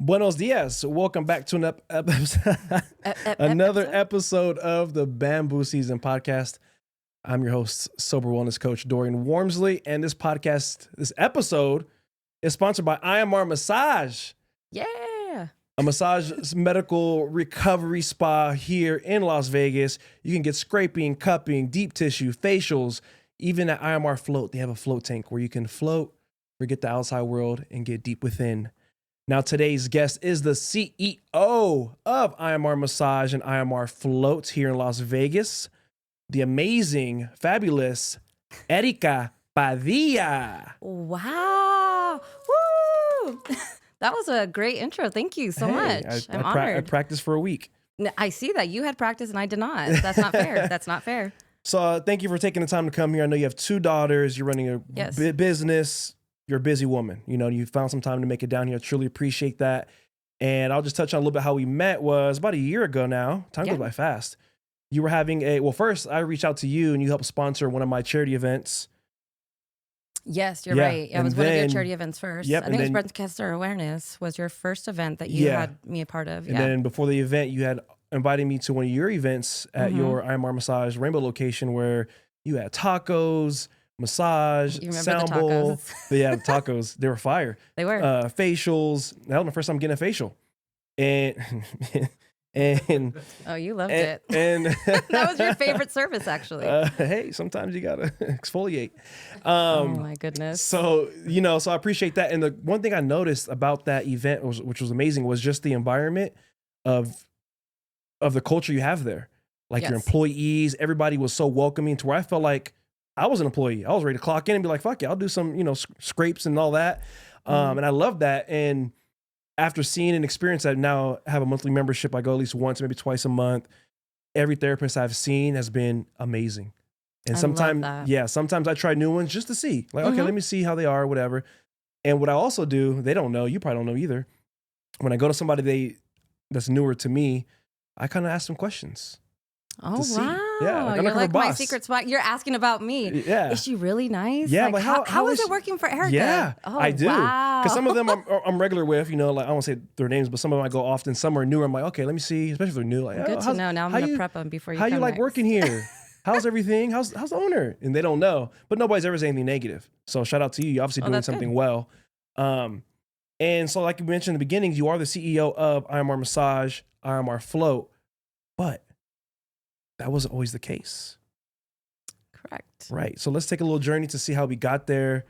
Buenos dias. Welcome back to another episode of the BambooSZN podcast. I'm your host, Sober Wellness Coach Dorian Wormsley, and this episode is sponsored by IMR Massage. Yeah. A massage medical recovery spa here in Las Vegas. You can get scraping, cupping, deep tissue, facials, even at IMR Float. They have a float tank where you can float, forget the outside world, and get deep within. Now, today's guest is the CEO of IMR Massage and IMR Float here in Las Vegas, the amazing, fabulous Erica Padilla. Wow. Woo! That was a great intro. Thank you so much. I'm honored. I practiced for a week. I see that. You had practice and I did not. That's not fair. That's not fair. So thank you for taking the time to come here. I know you have 2 daughters. You're running a business. You're a busy woman. You know, you found some time to make it down here. I truly appreciate that. And I'll just touch on a little bit how we met. Was about a year ago now. Time goes by fast. You were having first I reached out to you and you helped sponsor one of my charity events. Yes, you're right. It was one of your charity events first. Yep, I think it was Breast Cancer Awareness was your first event that you had me a part of. And then before the event, you had invited me to one of your events at your IMR Massage Rainbow location where you had tacos, massage, sound bowl. But yeah, the tacos, they were fire. They were. Facials. That was my first time getting a facial. And oh, you loved it. And that was your favorite service, actually. Hey, sometimes you gotta exfoliate. Oh my goodness. So I appreciate that. And the one thing I noticed about that event, which was amazing, was just the environment of the culture you have there. Like your employees, everybody was so welcoming to where I felt like I was an employee. I was ready to clock in and be like, fuck yeah, I'll do some, scrapes and all that. And I love that. And after seeing and experience, I now have a monthly membership. I go at least once, maybe twice a month. Every therapist I've seen has been amazing. And sometimes I try new ones just to see. Like, okay, let me see how they are, whatever. And what I also do, they don't know, you probably don't know either. When I go to somebody that's newer to me, I kind of ask them questions. Oh, wow. Yeah, you're like my secret spot. You're asking about me. Yeah. Is she really nice? Yeah, like, but how is it working for Erica? Yeah, oh, I do. Wow. Because some of them I'm regular with, like I won't say their names, but some of them I go often. Some are newer. I'm like, okay, let me see, especially if they're new. Like, good to know. Now I'm going to prep them before you come How you like next. working here? How's everything? How's the owner? And they don't know. But nobody's ever saying anything negative. So shout out to you. You're obviously doing something well. And so like you mentioned in the beginning, you are the CEO of IMR Massage, IMR Float. But that wasn't always the case. Correct. Right. So let's take a little journey to see how we got there.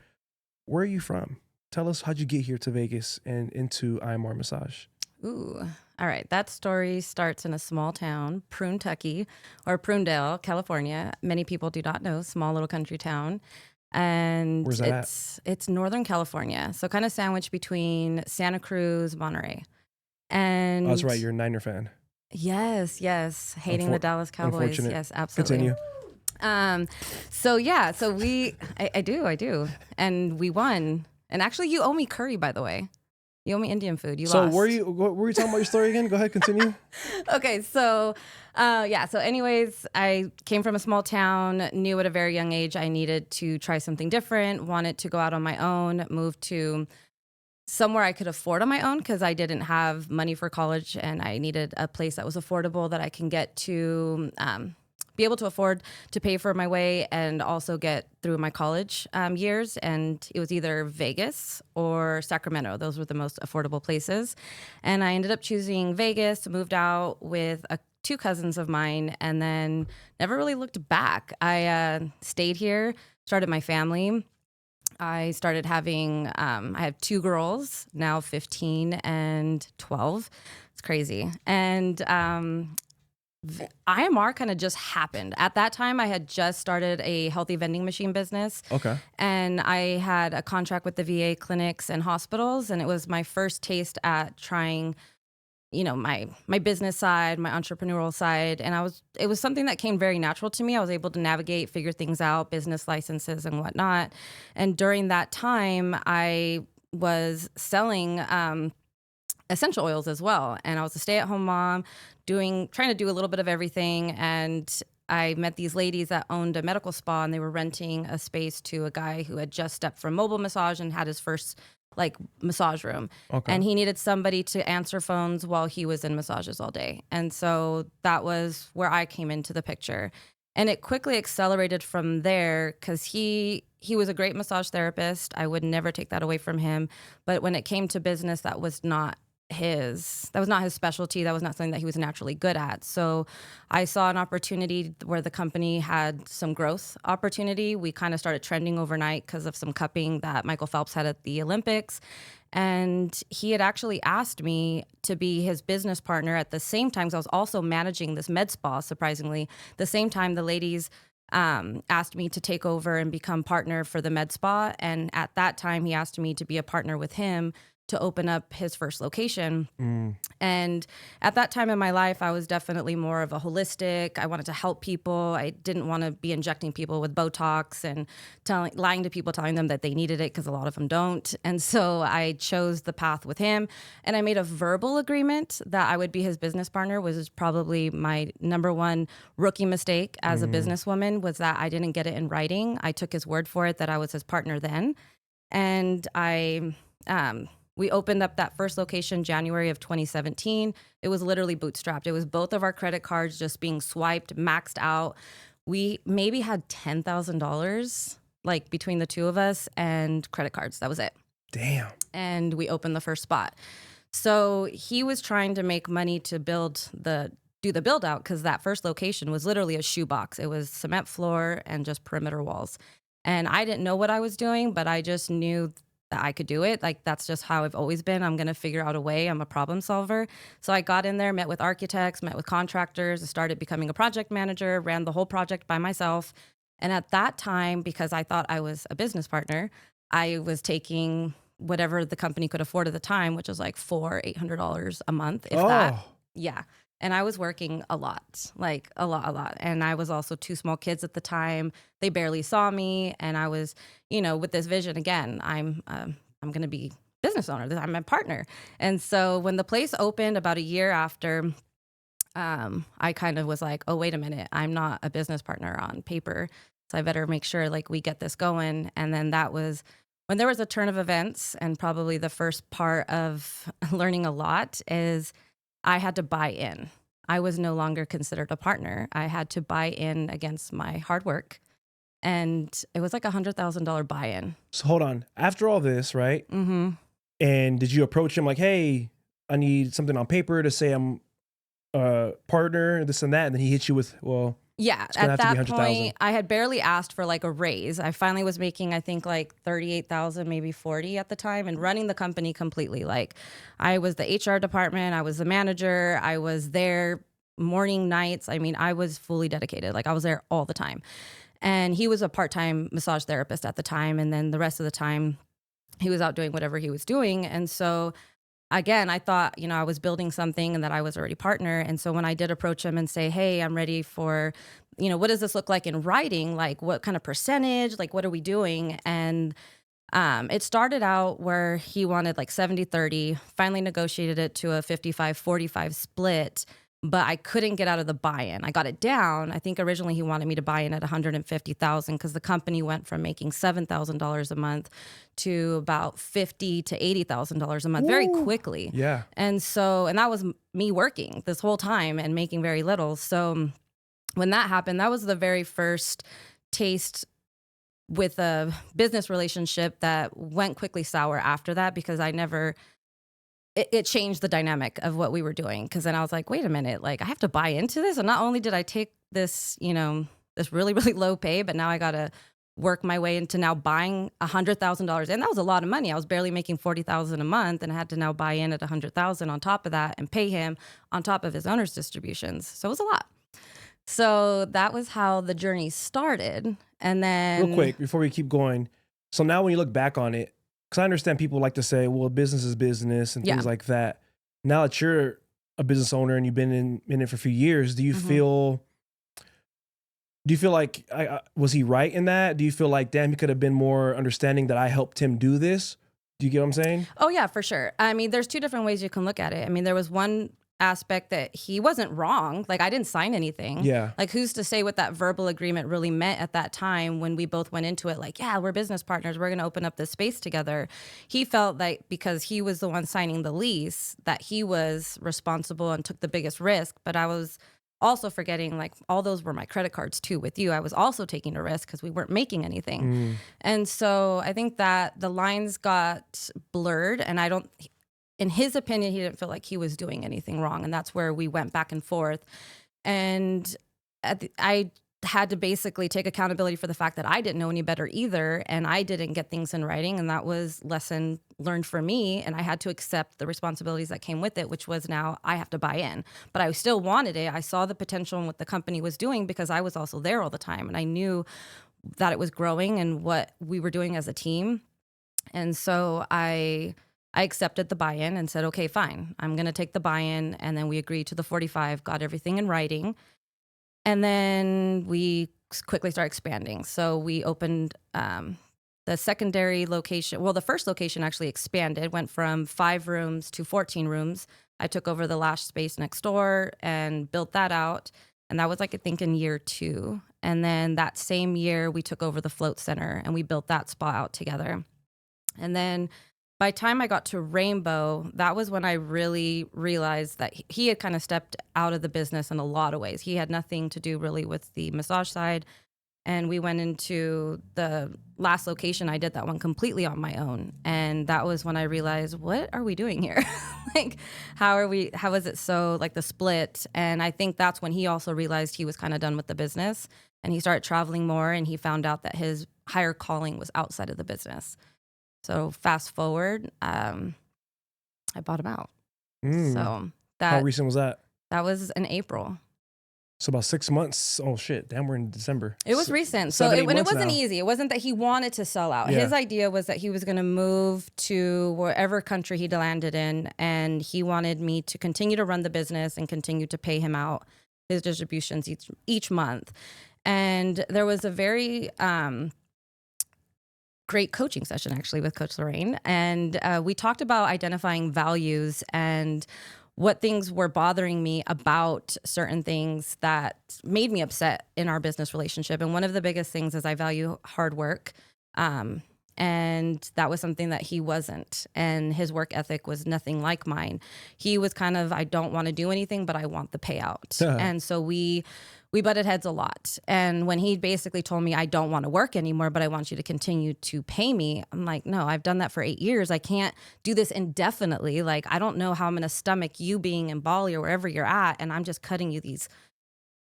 Where are you from? Tell us, how'd you get here to Vegas and into IMR Massage? Ooh. All right. That story starts in a small town, Pruntucky, or Prunedale, California. Many people do not know, small little country town. And where's that it's Northern California. So kind of sandwiched between Santa Cruz, Monterey. And that's right. You're a Niner fan. Yes. Hating the Dallas Cowboys. Yes, absolutely. Continue. So I do. And we won. And actually you owe me curry, by the way. You owe me Indian food. You lost. So were you talking about your story again? Go ahead, continue. Okay. So anyways, I came from a small town, knew at a very young age I needed to try something different, wanted to go out on my own, moved to somewhere I could afford on my own because I didn't have money for college and I needed a place that was affordable that I can get to be able to afford to pay for my way and also get through my college years. And it was either Vegas or Sacramento. Those were the most affordable places. And I ended up choosing Vegas, moved out with 2 cousins of mine, and then never really looked back. I stayed here, started my family. I started having, I have 2 girls, now 15 and 12. It's crazy. And IMR kind of just happened. At that time, I had just started a healthy vending machine business. Okay. And I had a contract with the VA clinics and hospitals. And it was my first taste at trying, my business side, my entrepreneurial side. And it was something that came very natural to me. I was able to navigate, figure things out, business licenses and whatnot. And during that time, I was selling essential oils as well. And I was a stay-at-home mom, trying to do a little bit of everything. And I met these ladies that owned a medical spa, and they were renting a space to a guy who had just stepped from mobile massage and had his first like massage room. Okay. And he needed somebody to answer phones while he was in massages all day. And so that was where I came into the picture. And it quickly accelerated from there because he was a great massage therapist. I would never take that away from him. But when it came to business, that was not his specialty. That was not something that he was naturally good at. So I saw an opportunity where the company had some growth opportunity. We kind of started trending overnight because of some cupping that Michael Phelps had at the Olympics. And he had actually asked me to be his business partner at the same time. So I was also managing this med spa, surprisingly. The same time the ladies asked me to take over and become partner for the med spa. And at that time, he asked me to be a partner with him to open up his first location. And at that time in my life, I was definitely more of a holistic. I wanted to help people. I didn't want to be injecting people with Botox and lying to people, telling them that they needed it because a lot of them don't. And so I chose the path with him. And I made a verbal agreement that I would be his business partner, which is probably my number one rookie mistake as a businesswoman, was that I didn't get it in writing. I took his word for it that I was his partner then. And we opened up that first location January of 2017. It was literally bootstrapped. It was both of our credit cards just being swiped, maxed out. We maybe had $10,000 like between the two of us and credit cards. That was it. Damn. And we opened the first spot. So he was trying to make money to do the build out because that first location was literally a shoebox. It was cement floor and just perimeter walls. And I didn't know what I was doing, but I just knew that I could do it. Like, that's just how I've always been. I'm going to figure out a way. I'm a problem solver. So I got in there, met with architects, met with contractors. I started becoming a project manager, ran the whole project by myself. And at that time, because I thought I was a business partner, I was taking whatever the company could afford at the time, which was like $800 a month, if that. Yeah. And I was working a lot, like a lot. And I was also two small kids at the time. They barely saw me. And I was, with this vision, again, I'm going to be business owner. I'm a partner. And so when the place opened about a year after, I kind of was like, oh, wait a minute. I'm not a business partner on paper. So I better make sure like we get this going. And then that was when there was a turn of events, and probably the first part of learning a lot is I had to buy in. I was no longer considered a partner. I had to buy in against my hard work. And it was like $100,000 buy-in. So hold on. After all this, right? Mm-hmm. And did you approach him like, hey, I need something on paper to say I'm a partner, this and that? And then he hit you with, well, yeah, at that point, I had barely asked for like a raise. I finally was making, I think, like 38,000, maybe 40 at the time, and running the company completely. Like, I was the HR department, I was the manager, I was there morning, nights. I mean, I was fully dedicated. Like, I was there all the time. And he was a part-time massage therapist at the time, and then the rest of the time, he was out doing whatever he was doing. And so again, I thought, I was building something and that I was already partner. And so when I did approach him and say, hey, I'm ready for, what does this look like in writing? Like, what kind of percentage? Like, what are we doing? And it started out where he wanted like 70-30, finally negotiated it to a 55-45 split, but I couldn't get out of the buy-in. I got it down. I think originally he wanted me to buy in at $150,000 because the company went from making $7,000 a month to about $50,000 to $80,000 a month very quickly. Yeah. And that was me working this whole time and making very little. So when that happened, that was the very first taste with a business relationship that went quickly sour after that, because it changed the dynamic of what we were doing. Because then I was like, wait a minute, like, I have to buy into this. And not only did I take this, this really, really low pay, but now I got to work my way into now buying $100,000. And that was a lot of money. I was barely making $40,000 a month, and I had to now buy in at $100,000 on top of that and pay him on top of his owner's distributions. So it was a lot. So that was how the journey started. And then real quick, before we keep going. So now when you look back on it, because I understand people like to say, well, business is business and things like that. Now that you're a business owner and you've been in it for a few years, do you feel like, was he right in that? Do you feel like, damn, he could have been more understanding that I helped him do this? Do you get what I'm saying? Oh, yeah, for sure. I mean, there's two different ways you can look at it. I mean, there was one aspect that he wasn't wrong. Like, I didn't sign anything. Yeah. Like, who's to say what that verbal agreement really meant at that time when we both went into it? Like, yeah, we're business partners. We're going to open up this space together. He felt like because he was the one signing the lease, that he was responsible and took the biggest risk. But I was also forgetting, like, all those were my credit cards too with you. I was also taking a risk because we weren't making anything. And so I think that the lines got blurred, and in his opinion, he didn't feel like he was doing anything wrong. And that's where we went back and forth. And I had to basically take accountability for the fact that I didn't know any better either. And I didn't get things in writing. And that was lesson learned for me. And I had to accept the responsibilities that came with it, which was now I have to buy in. But I still wanted it. I saw the potential in what the company was doing because I was also there all the time. And I knew that it was growing and what we were doing as a team. And so I accepted the buy-in and said, okay, fine, I'm going to take the buy-in. And then we agreed to the 45, got everything in writing. And then we quickly started expanding. So we opened the secondary location. Well, the first location actually expanded, went from 5 rooms to 14 rooms. I took over the last space next door and built that out. And that was like, I think, in year 2. And then that same year, we took over the float center and we built that spa out together. And then by the time I got to Rainbow, that was when I really realized that he had kind of stepped out of the business in a lot of ways. He had nothing to do really with the massage side. And we went into the last location. I did that one completely on my own. And that was when I realized, what are we doing here? Like, how is it so, like, the split? And I think that's when he also realized he was kind of done with the business. And he started traveling more, and he found out that his higher calling was outside of the business. So fast forward, I bought him out. So how recent was that? That was in April. So about 6 months. Oh shit! Damn, we're in December. It was recent. So it wasn't easy. It wasn't that he wanted to sell out. Yeah. His idea was that he was going to move to wherever country he'd landed in, and he wanted me to continue to run the business and continue to pay him out his distributions each month. And there was a very great coaching session actually with Coach Lorraine. And we talked about identifying values and what things were bothering me about certain things that made me upset in our business relationship. And one of the biggest things is I value hard work. And that was something that he wasn't. And his work ethic was nothing like mine. He was kind of, I don't want to do anything, but I want the payout. And so we butted heads a lot. And when he basically told me, I don't want to work anymore, but I want you to continue to pay me, I'm like, no, I've done that for 8 years. I can't do this indefinitely. Like, I don't know how I'm going to stomach you being in Bali or wherever you're at, and I'm just cutting you these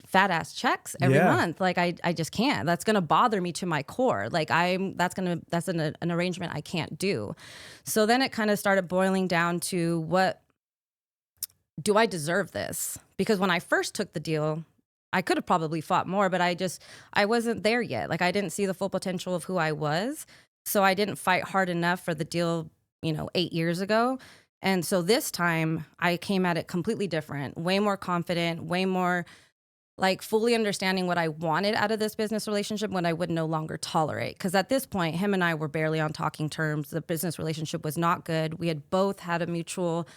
fat ass checks every month. Like, I just can't. That's going to bother me to my core. Like, that's an arrangement I can't do. So then it kind of started boiling down to, what do I deserve this? Because when I first took the deal, I could have probably fought more, but I wasn't there yet. Like, I didn't see the full potential of who I was. So I didn't fight hard enough for the deal, 8 years ago. And so this time I came at it completely different, way more confident, way more like fully understanding what I wanted out of this business relationship, what I would no longer tolerate. Because at this point, him and I were barely on talking terms. The business relationship was not good. We had both had a mutual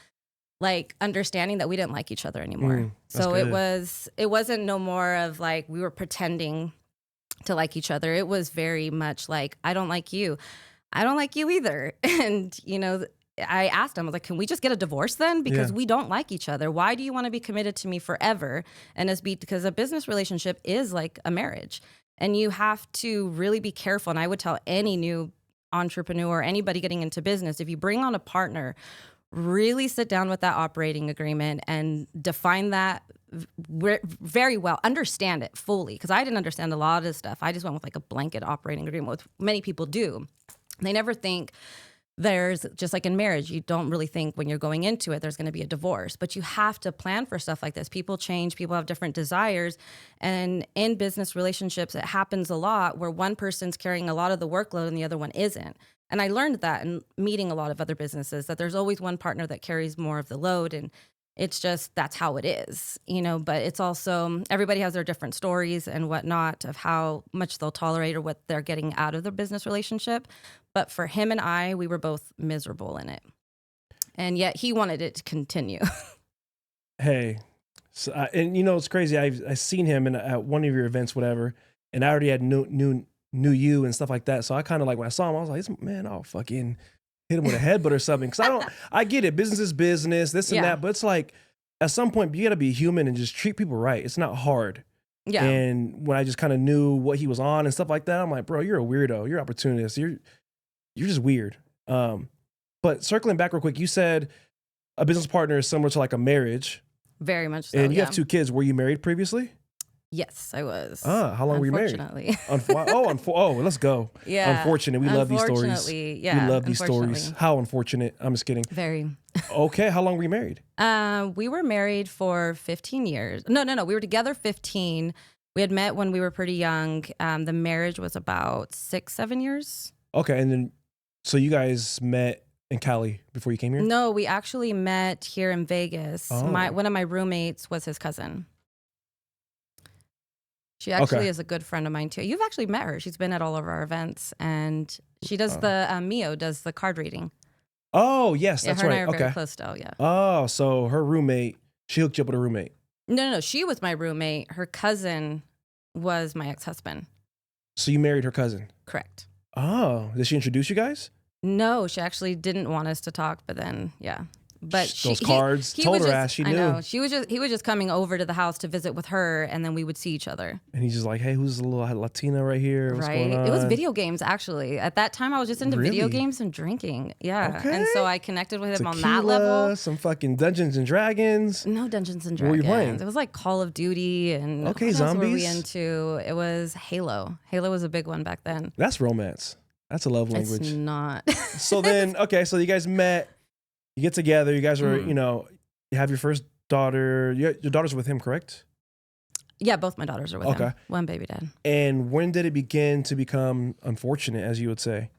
understanding that we didn't like each other anymore. So good. It wasn't no more of like we were pretending to like each other. It was very much like, I don't like you. I don't like you either. And, I asked him, I was like, can we just get a divorce then? Because we don't like each other. Why do you want to be committed to me forever? And because a business relationship is like a marriage, and you have to really be careful. And I would tell any new entrepreneur, anybody getting into business, if you bring on a partner, really sit down with that operating agreement and define that very well. Understand it fully, because I didn't understand a lot of this stuff. I just went with like a blanket operating agreement, which many people do. They never think there's, just like in marriage, you don't really think when you're going into it, there's going to be a divorce, but you have to plan for stuff like this. People change, people have different desires. And in business relationships, it happens a lot where one person's carrying a lot of the workload and the other one isn't. And I learned that in meeting a lot of other businesses, that there's always one partner that carries more of the load. And it's just, that's how it is, but it's also, everybody has their different stories and whatnot of how much they'll tolerate or what they're getting out of their business relationship. But for him and I, we were both miserable in it. And yet he wanted it to continue. Hey, so and you know it's crazy. I seen him at one of your events, whatever, and I already had knew you and stuff like that. So I kind of like when I saw him, I was like, man, I'll fucking hit him with a headbutt or something. Because I get it, business is business, this and that, but it's like at some point you got to be human and just treat people right. It's not hard. Yeah. And when I just kind of knew what he was on and stuff like that, I'm like, bro, you're a weirdo. You're an opportunist. You're just weird. But circling back real quick, you said a business partner is similar to like a marriage. Very much so. And you have 2 kids. Were you married previously? Yes, I was. How long were you married? Unfortunately. Let's go. Yeah. Unfortunate. We love these stories. Yeah. We love these stories. How unfortunate. I'm just kidding. Very. Okay. How long were you married? We were married for 15 years. No. We were together 15. We had met when we were pretty young. The marriage was about 6-7 years. Okay. And then, so you guys met in Cali before you came here? No, we actually met here in Vegas. Oh. One of my roommates was his cousin. She actually is a good friend of mine too. You've actually met her. She's been at all of our events, and she does Mio does the card reading. Oh yes, that's her right. And I are very close still. Yeah. Oh, so her roommate, she hooked you up with a roommate. No. She was my roommate. Her cousin was my ex-husband. So you married her cousin? Correct. Oh, did she introduce you guys? No, she actually didn't want us to talk, but then, yeah. But those cards told her ass she knew. I know. He was just coming over to the house to visit with her, and then we would see each other. And he's just like, hey, who's the little Latina right here? What's going on? It was video games, actually. At that time, I was just into video games and drinking. Yeah. Okay. And so I connected with him Tequila, on that level. Some fucking Dungeons and Dragons. No Dungeons and Dragons. What were you playing? It was like Call of Duty and what else zombies. were we into? It was Halo. Halo was a big one back then. That's romance. That's a love language. It's not. So then, so you guys met. You get together. You guys are, you have your first daughter. Your daughter's with him, correct? Yeah, both my daughters are with him. One baby dad. And when did it begin to become unfortunate, as you would say?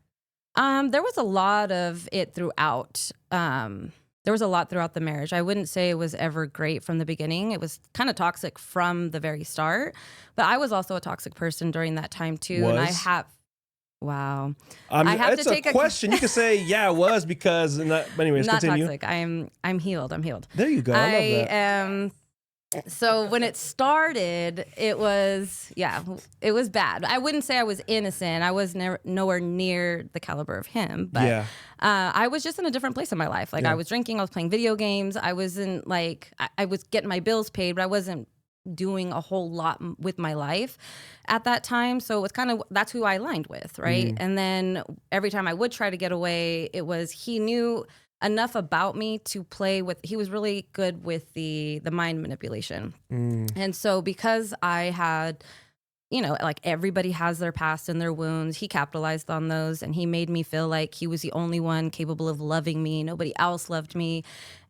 There was a lot of it throughout. There was a lot throughout the marriage. I wouldn't say it was ever great from the beginning. It was kind of toxic from the very start. But I was also a toxic person during that time too. Was? And I have. Wow. I have it's to take a question. You can say, yeah, it was because, but anyways, not continue. Toxic. I'm healed. I'm healed. There you go. I love that. So when it started, it was bad. I wouldn't say I was innocent. I was nowhere near the caliber of him, but I was just in a different place in my life. Like I was drinking, I was playing video games. I wasn't like, I was getting my bills paid, but I wasn't doing a whole lot with my life at that time. So it was kind of, that's who I aligned with, right? And then every time I would try to get away, it was, he knew enough about me to play with, he was really good with the mind manipulation. And so because I had, like everybody has their past and their wounds, he capitalized on those, and he made me feel like he was the only one capable of loving me. Nobody else loved me.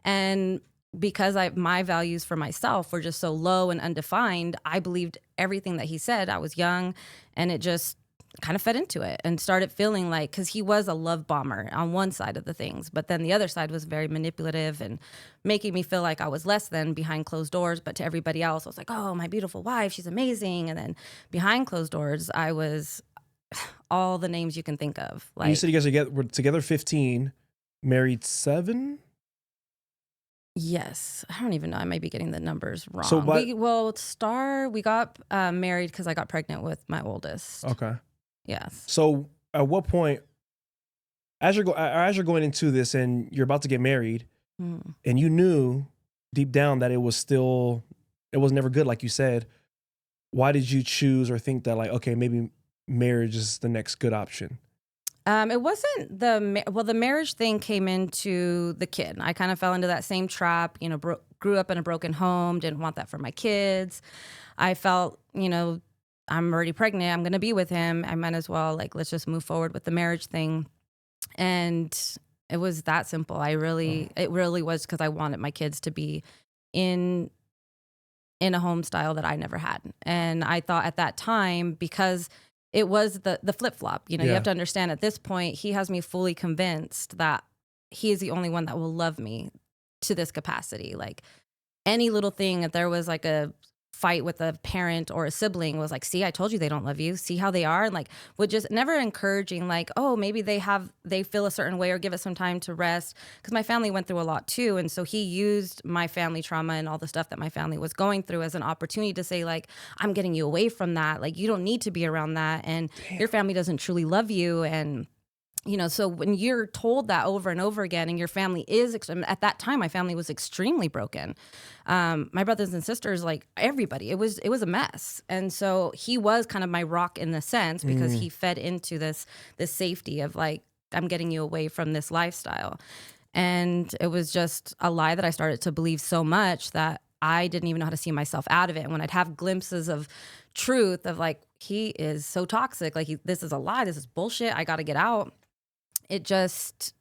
And because my values for myself were just so low and undefined, I believed everything that he said. I was young, and it just kind of fed into it and started feeling like, because he was a love bomber on one side of the things, but then the other side was very manipulative and making me feel like I was less than behind closed doors. But to everybody else, I was like, oh, my beautiful wife, she's amazing. And then behind closed doors, I was all the names you can think of. Like, you said you guys were together 15, married 7? Yes. I don't even know. I might be getting the numbers wrong. So we got married because I got pregnant with my oldest. Okay. Yes. So at what point, as you're going into this and you're about to get married, and you knew deep down that it was never good, like you said, why did you choose or think that, like, okay, maybe marriage is the next good option? It wasn't the marriage thing came into the kid. I kind of fell into that same trap, grew up in a broken home, didn't want that for my kids. I felt, I'm already pregnant, I'm going to be with him. I might as well, let's just move forward with the marriage thing. And it was that simple. It really was, because I wanted my kids to be in a home style that I never had. And I thought at that time, because it was the flip-flop. You have to understand, at this point, he has me fully convinced that he is the only one that will love me to this capacity. Like any little thing, if there was like a fight with a parent or a sibling was like, see, I told you they don't love you. See how they are. And like would just never encouraging like, oh, maybe they feel a certain way or give it some time to rest. Because my family went through a lot too. And so he used my family trauma and all the stuff that my family was going through as an opportunity to say like, I'm getting you away from that. Like you don't need to be around that. And your family doesn't truly love you. And you know, so when you're told that over and over again and your family is, at that time, my family was extremely broken. My brothers and sisters, like everybody, it was a mess. And so he was kind of my rock in the sense because he fed into this safety of like, I'm getting you away from this lifestyle. And it was just a lie that I started to believe so much that I didn't even know how to see myself out of it. And when I'd have glimpses of truth of like, he is so toxic, like this is a lie, this is bullshit, I got to get out. It just,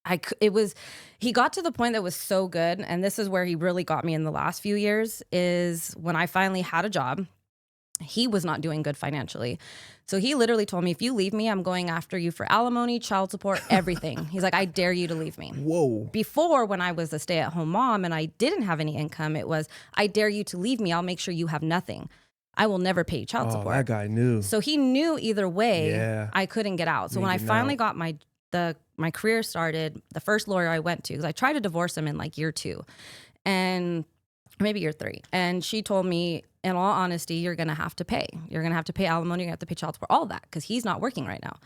he got to the point that was so good. And this is where he really got me in the last few years is when I finally had a job, he was not doing good financially. So he literally told me, if you leave me, I'm going after you for alimony, child support, everything. He's like, I dare you to leave me. Whoa. Before, when I was a stay-at-home mom and I didn't have any income, it was, I dare you to leave me. I'll make sure you have nothing. I will never pay you child support. That guy knew. So he knew either way, I couldn't get out. So when I finally got my career started, the first lawyer I went to, because I tried to divorce him in like year 2 and maybe year 3. And she told me, in all honesty, you're going to have to pay. You're going to have to pay alimony. You're going to have to pay child support, all that, because he's not working right now.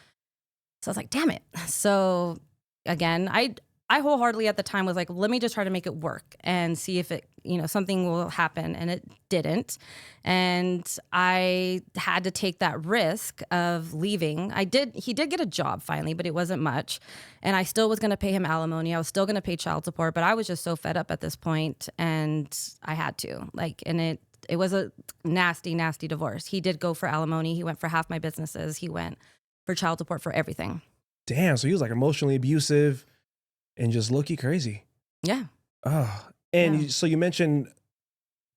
So I was like, damn it. So again, I wholeheartedly at the time was like, let me just try to make it work and see if it, something will happen. And it didn't. And I had to take that risk of leaving. He did get a job finally, but it wasn't much. And I still was going to pay him alimony. I was still going to pay child support, but I was just so fed up at this point and I had to and it was a nasty, nasty divorce. He did go for alimony. He went for half my businesses. He went for child support for everything. Damn. So he was like emotionally abusive and just low-key crazy. Yeah. Oh, and so you mentioned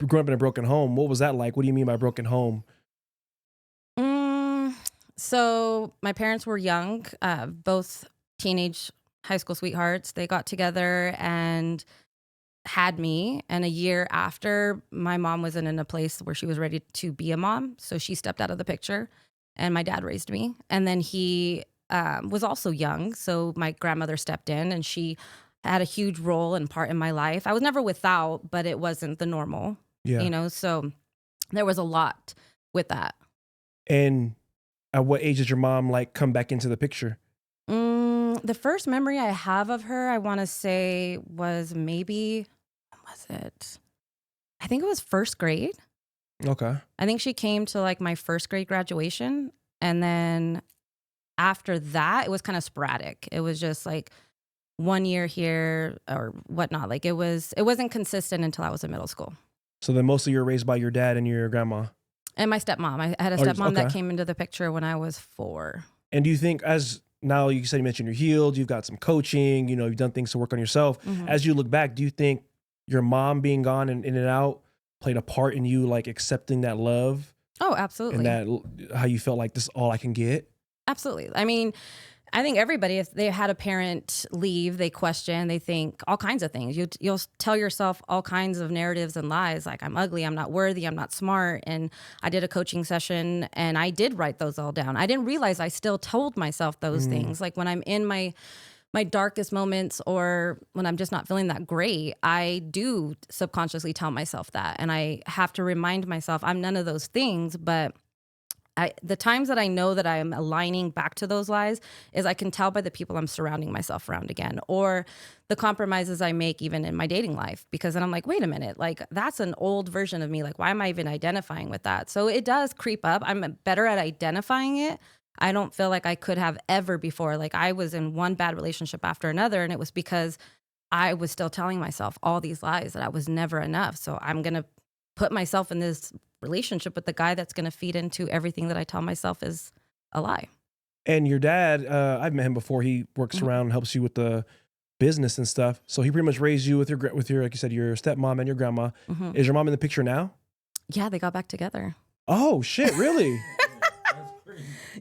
growing up in a broken home. What was that like? What do you mean by broken home? So my parents were young, both teenage high school sweethearts. They got together and had me. And a year after, my mom wasn't in a place where she was ready to be a mom. So she stepped out of the picture and my dad raised me. And then he was also young. So my grandmother stepped in and she had a huge role and part in my life. I was never without, but it wasn't the normal, so there was a lot with that. And at what age did your mom come back into the picture? The first memory I have of her, I want to say was maybe, I think it was first grade. Okay. I think she came to my first grade graduation. And then after that, it was kind of sporadic. It was just 1 year here or whatnot. It wasn't consistent until I was in middle school. So then mostly you were raised by your dad and your grandma? And my stepmom. I had a stepmom that came into the picture when I was 4. And do you think now you mentioned you're healed, you've got some coaching, you've done things to work on yourself. Mm-hmm. As you look back, do you think your mom being gone and in and out played a part in you accepting that love? Oh, absolutely. And that how you felt like this is all I can get? Absolutely. I mean, I think everybody, if they had a parent leave, they question, they think all kinds of things. You'll tell yourself all kinds of narratives and lies, like I'm ugly, I'm not worthy, I'm not smart. And I did a coaching session and I did write those all down. I didn't realize I still told myself those things. When I'm in my darkest moments or when I'm just not feeling that great, I do subconsciously tell myself that. And I have to remind myself I'm none of those things, but the times that I know that I'm aligning back to those lies is I can tell by the people I'm surrounding myself around again, or the compromises I make even in my dating life, because then I'm like, wait a minute, that's an old version of me. Why am I even identifying with that? So it does creep up. I'm better at identifying it. I don't feel like I could have ever before. I was in one bad relationship after another, and it was because I was still telling myself all these lies that I was never enough. So I'm going to put myself in this relationship with the guy that's going to feed into everything that I tell myself is a lie. And your dad, I've met him before. He works around and helps you with the business and stuff. So he pretty much raised you with your, like you said, your stepmom and your grandma. Mm-hmm. Is your mom in the picture now? Yeah, they got back together. Oh shit! Really?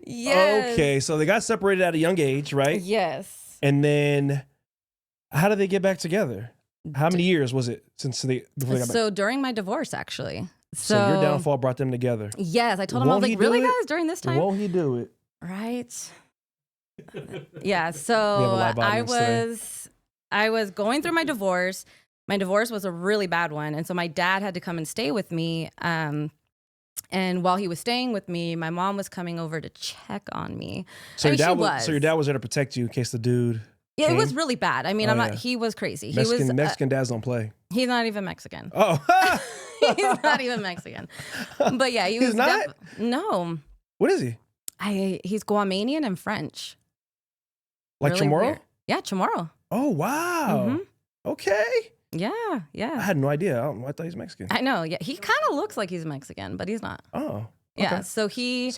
Yes. Okay, so they got separated at a young age, right? Yes. And then, how did they get back together? How many years was it before they got back? So during my divorce, actually. So your downfall brought them together. Yes, I told him, I was like, really, guys, during this time? Won't he do it? Right. Yeah. So I was going through my divorce. My divorce was a really bad one. And so my dad had to come and stay with me. And while he was staying with me, my mom was coming over to check on me. So your dad was there to protect you in case the dude Yeah, came? It was really bad. I mean, he was crazy. Mexican dads don't play. He's not even Mexican. Oh. He's not even Mexican. But yeah, he's not? No. What is he? He's Guamanian and French. Like really Chamorro? Weird. Yeah, Chamorro. Oh, wow. Mm-hmm. Okay. Yeah. I had no idea. I thought he was Mexican. I know. Yeah, he kind of looks like he's Mexican, but he's not. Oh. Okay. Yeah. So he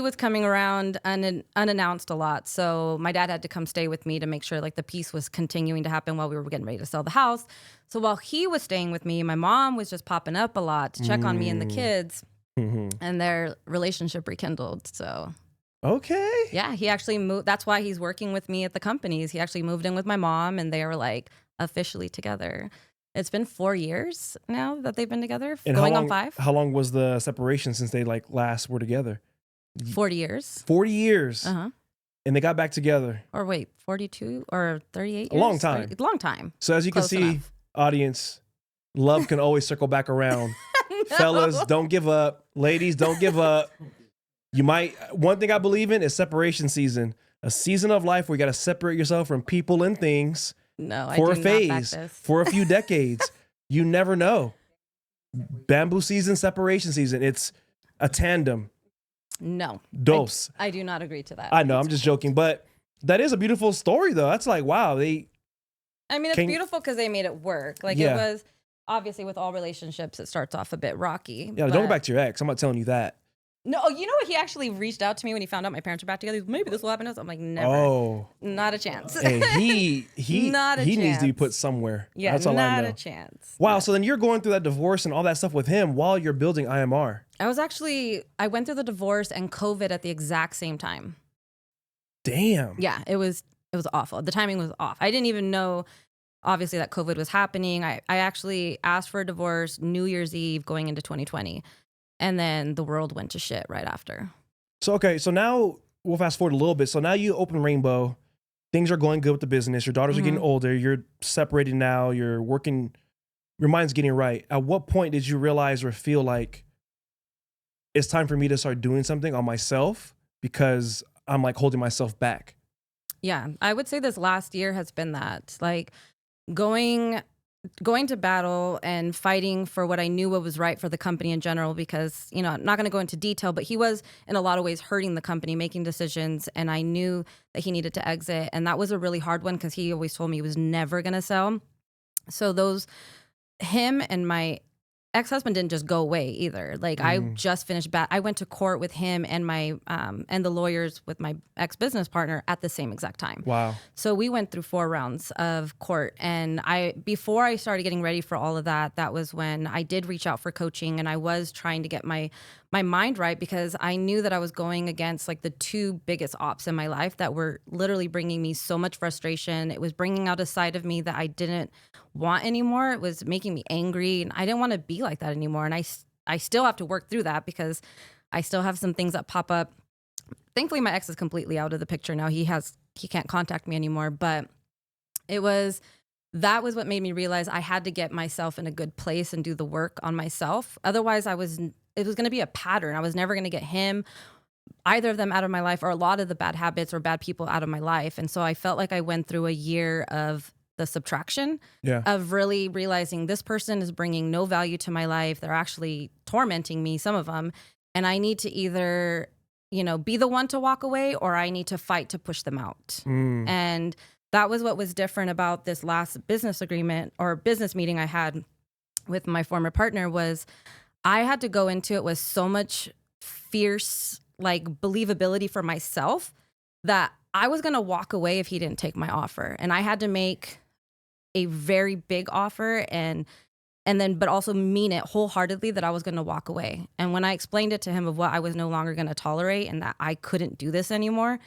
was coming around unannounced a lot. So my dad had to come stay with me to make sure like the peace was continuing to happen while we were getting ready to sell the house. So while he was staying with me, my mom was just popping up a lot to check on me and the kids, and their relationship rekindled. So. Okay. Yeah, he actually moved. That's why he's working with me at the companies. He actually moved in with my mom, and they were like officially together. It's been 4 years now that they've been together, and going on 5. How long was the separation since they like last were together? 40 years. 40 years. Uh-huh. And they got back together. Or wait, 42 or 38 years? A long time. Long time. So as you can see, audience, love can always circle back around. No. Fellas, don't give up. Ladies, don't give up. One thing I believe in is separation season. A season of life where you got to separate yourself from people and things for a phase, for a few decades. You never know. Bamboo season, separation season. It's a tandem. No. Dos. I do not agree to that. I know, I'm just joking. But that is a beautiful story, though. That's like, wow. It's beautiful because they made it work. Like, it was, obviously, with all relationships, it starts off a bit rocky. Yeah, don't go back to your ex. I'm not telling you that. No, you know what? He actually reached out to me when he found out my parents were back together. He's like, maybe this will happen to us. I'm like, never. Oh. Not a chance. Hey, he needs to be put somewhere. Yeah, that's all I know. Not a chance. Wow, so then you're going through that divorce and all that stuff with him while you're building IMR. I went through the divorce and COVID at the exact same time. Damn. Yeah, it was awful. The timing was off. I didn't even know, obviously, that COVID was happening. I actually asked for a divorce New Year's Eve going into 2020. And then the world went to shit right after. So now we'll fast forward a little bit. So now you open Rainbow. Things are going good with the business. Your daughters are getting older. You're separated now. You're working. Your mind's getting right. At what point did you realize or feel like it's time for me to start doing something on myself because I'm like holding myself back? Yeah, I would say this last year has been that. Like going to battle and fighting for what I knew what was right for the company in general, because, I'm not going to go into detail, but he was in a lot of ways hurting the company, making decisions. And I knew that he needed to exit. And that was a really hard one because he always told me he was never going to sell. So him and my ex-husband didn't just go away either. Like I just finished I went to court with him and my and the lawyers with my ex-business partner at the same exact time. Wow. So we went through 4 rounds of court, and before I started getting ready for all of that, that was when I did reach out for coaching, and I was trying to get my mind right, because I knew that I was going against like the 2 biggest ops in my life that were literally bringing me so much frustration. It was bringing out a side of me that I didn't want anymore. It was making me angry, and I didn't want to be like that anymore. And I still have to work through that because I still have some things that pop up. Thankfully, my ex is completely out of the picture now. He can't contact me anymore, but that was what made me realize I had to get myself in a good place and do the work on myself. Otherwise, it was going to be a pattern. I was never going to get him, either of them, out of my life, or a lot of the bad habits or bad people out of my life. And so I felt like I went through a year of the subtraction of really realizing this person is bringing no value to my life. They're actually tormenting me, some of them. And I need to either, be the one to walk away, or I need to fight to push them out. And that was what was different about this last business agreement or business meeting I had with my former partner. Was I had to go into it with so much fierce, like, believability for myself that I was going to walk away if he didn't take my offer. And I had to make a very big offer but also mean it wholeheartedly that I was going to walk away. And when I explained it to him of what I was no longer going to tolerate and that I couldn't do this anymore,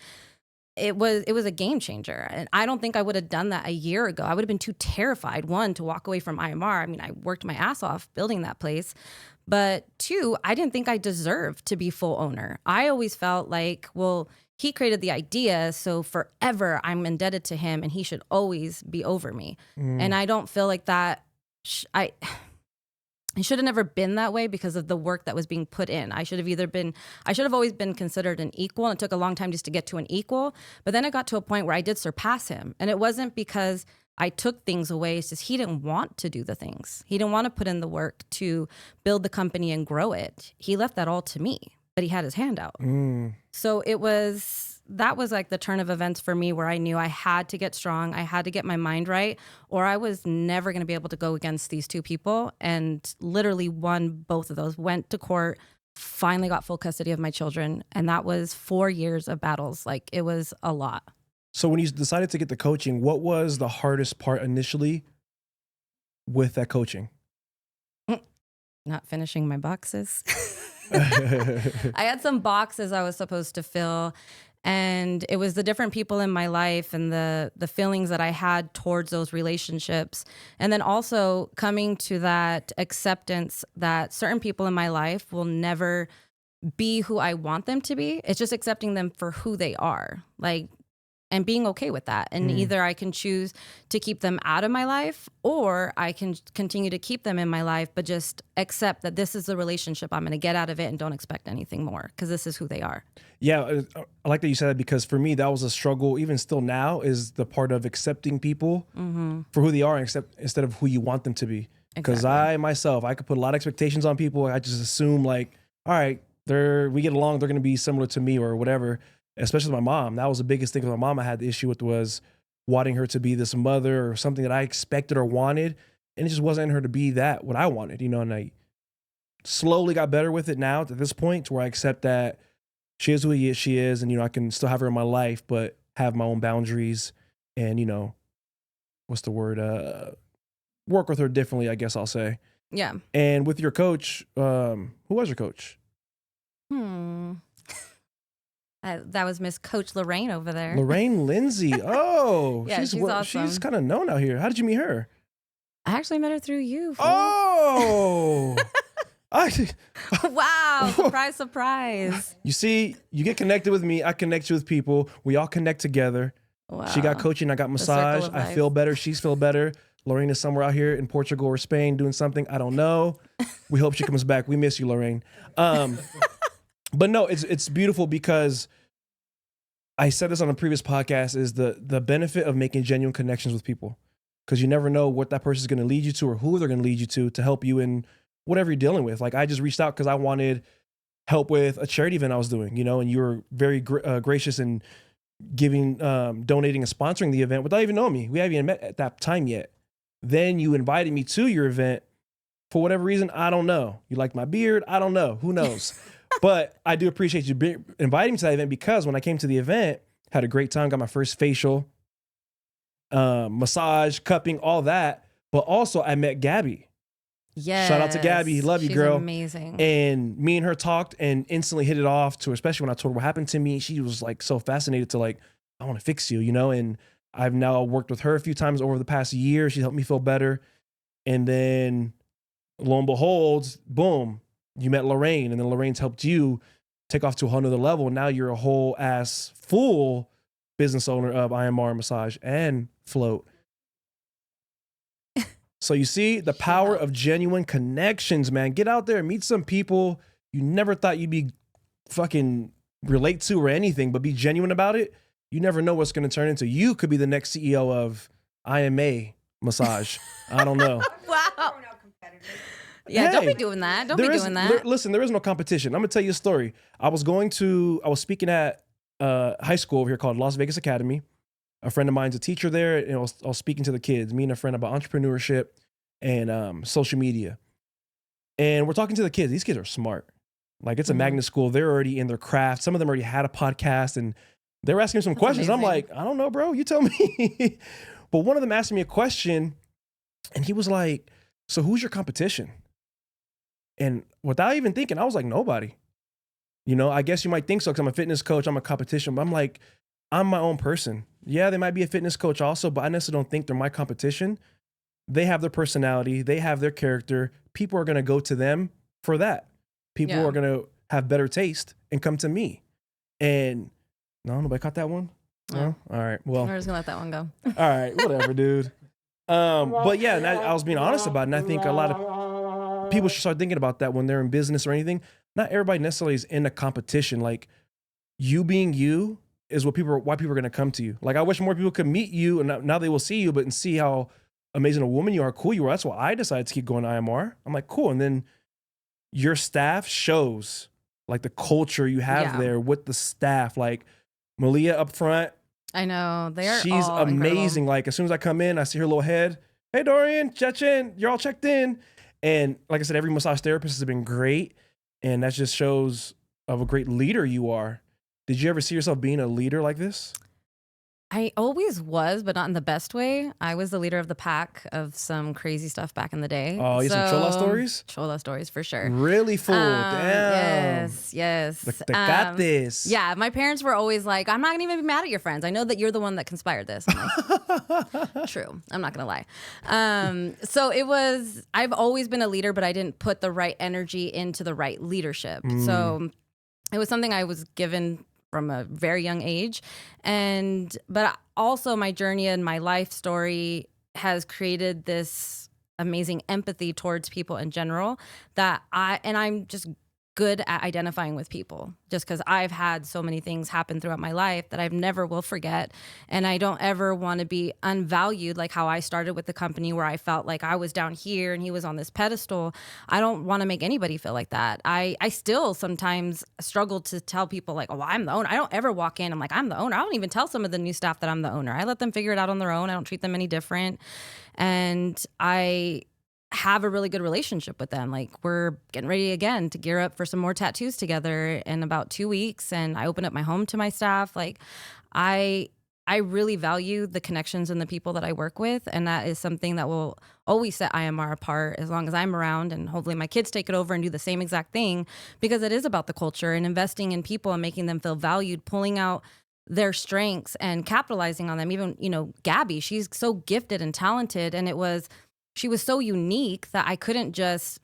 it was a game changer. And I don't think I would have done that a year ago. I would have been too terrified, one, to walk away from IMR. I mean, I worked my ass off building that place, But 2, I didn't think I deserved to be full owner. I always felt like, well, he created the idea, so forever I'm indebted to him and he should always be over me. And I don't feel like that. It should have never been that way because of the work that was being put in. I should have always been considered an equal. And it took a long time just to get to an equal. But then I got to a point where I did surpass him. And it wasn't because I took things away. It's just he didn't want to do the things. He didn't want to put in the work to build the company and grow it. He left that all to me, but he had his hand out. So that was like the turn of events for me where I knew I had to get strong. I had to get my mind right, or I was never going to be able to go against these 2 people, and literally won both of those, went to court, finally got full custody of my children. And that was 4 years of battles. Like, it was a lot. So when you decided to get the coaching, what was the hardest part initially with that coaching? Not finishing my boxes. I had some boxes I was supposed to fill, and it was the different people in my life and the feelings that I had towards those relationships. And then also coming to that acceptance that certain people in my life will never be who I want them to be. It's just accepting them for who they are. Like, and being okay with that. And either I can choose to keep them out of my life, or I can continue to keep them in my life, but just accept that this is the relationship I'm going to get out of it and don't expect anything more because this is who they are. Yeah, I like that you said that, because for me, that was a struggle. Even still now is the part of accepting people for who they are instead of who you want them to be. Because I could put a lot of expectations on people. I just assume like, all right, we get along, they're going to be similar to me or whatever. Especially my mom. That was the biggest thing with my mom I had the issue with, was wanting her to be this mother or something that I expected or wanted. And it just wasn't in her to be what I wanted, and I slowly got better with it now at this point, to where I accept that she is who she is. And, I can still have her in my life, but have my own boundaries and, what's the word? Work with her differently, I guess I'll say. Yeah. And with your coach, who was your coach? That was Miss Coach Lorraine over there. Lorraine Lindsay. Oh, yeah, she's awesome. She's kind of known out here. How did you meet her? I actually met her through you. Oh, wow! Surprise, surprise. You see, you get connected with me. I connect you with people. We all connect together. Wow. She got coaching. I got massage. I feel better. She's feel better. Lorraine is somewhere out here in Portugal or Spain doing something. I don't know. We hope she comes back. We miss you, Lorraine. But no, it's beautiful, because I said this on a previous podcast, is the benefit of making genuine connections with people, because you never know what that person is going to lead you to or who they're going to lead you to help you in whatever you're dealing with. Like, I just reached out because I wanted help with a charity event I was doing, and you were very gracious in giving, donating and sponsoring the event without even knowing me. We haven't even met at that time yet. Then you invited me to your event for whatever reason. I don't know. You liked my beard. I don't know. Who knows? But I do appreciate you inviting me to that event, because when I came to the event, had a great time, got my first facial, massage, cupping, all that. But also I met Gabby. Yes. Shout out to Gabby. Love you, girl. Amazing. And me and her talked and instantly hit it off, to especially when I told her what happened to me. She was like so fascinated to like, I want to fix you, and I've now worked with her a few times over the past year. She helped me feel better. And then lo and behold, boom, you met Lorraine, and then Lorraine's helped you take off to a whole nother level. Now you're a whole ass full business owner of IMR Massage and Float. So you see the power of genuine connections, man. Get out there, meet some people you never thought you'd be fucking relate to or anything, but be genuine about it. You never know what's going to turn into. You could be the next CEO of IMA Massage. I don't know. Wow. Yeah, hey, don't be doing that. Don't be doing that. Listen, there is no competition. I'm going to tell you a story. I was speaking at high school over here called Las Vegas Academy. A friend of mine's a teacher there, and I was speaking to the kids, me and a friend, about entrepreneurship and social media. And we're talking to the kids. These kids are smart. Like, it's a magnet school. They're already in their craft. Some of them already had a podcast, and they were asking me some questions. Amazing. I'm like, I don't know, bro. You tell me. But one of them asked me a question, and he was like, so who's your competition? And without even thinking, I was like, nobody. I guess you might think so because I'm a fitness coach, I'm a competition, but I'm like, I'm my own person. Yeah, they might be a fitness coach also, but I necessarily don't think they're my competition. They have their personality. They have their character. People are going to go to them for that. People Yeah. are going to have better taste and come to me. And no, nobody caught that one? No? All right. Well, we're just gonna let that one go. All right. Whatever, dude. But yeah, and I was being honest about it. And I think a lot of people should start thinking about that when they're in business or anything. Not everybody necessarily is in a competition. Like, you being you is why people are going to come to you. Like, I wish more people could meet you, and now they will see you, but and see how amazing a woman you are, cool you are. That's why I decided to keep going to IMR. I'm like, cool. And then your staff shows like the culture you have there with the staff. Like Malia up front. I know. She's all amazing. incredible. Like, as soon as I come in, I see her little head. Hey, Dorian, Chechen, you're all checked in. And like I said, every massage therapist has been great. And that just shows of a great leader you are. Did you ever see yourself being a leader like this? I always was, but not in the best way. I was the leader of the pack of some crazy stuff back in the day. Oh, you some chola stories? Chola stories for sure. Really full. Damn. Yes. They got this. Yeah, my parents were always like, I'm not gonna even be mad at your friends. I know that you're the one that conspired this. I'm like, true. I'm not gonna lie. So I've always been a leader, but I didn't put the right energy into the right leadership. So it was something I was given from a very young age. But also my journey and my life story has created this amazing empathy towards people in general I'm just good at identifying with people just because I've had so many things happen throughout my life that I've never will forget. And I don't ever want to be unvalued, like how I started with the company where I felt like I was down here and he was on this pedestal. I don't want to make anybody feel like that. I still sometimes struggle to tell people like, oh, I'm the owner. I don't ever walk in. I'm like, I'm the owner. I don't even tell some of the new staff that I'm the owner. I let them figure it out on their own. I don't treat them any different. And I have a really good relationship with them. Like, we're getting ready again to gear up for some more tattoos together in about 2 weeks. And I open up my home to my staff. Like, I really value the connections and the people that I work with. And that is something that will always set IMR apart as long as I'm around. And hopefully my kids take it over and do the same exact thing, because it is about the culture and investing in people and making them feel valued, pulling out their strengths and capitalizing on them. Even, Gabby, she's so gifted and talented. And she was so unique that I couldn't just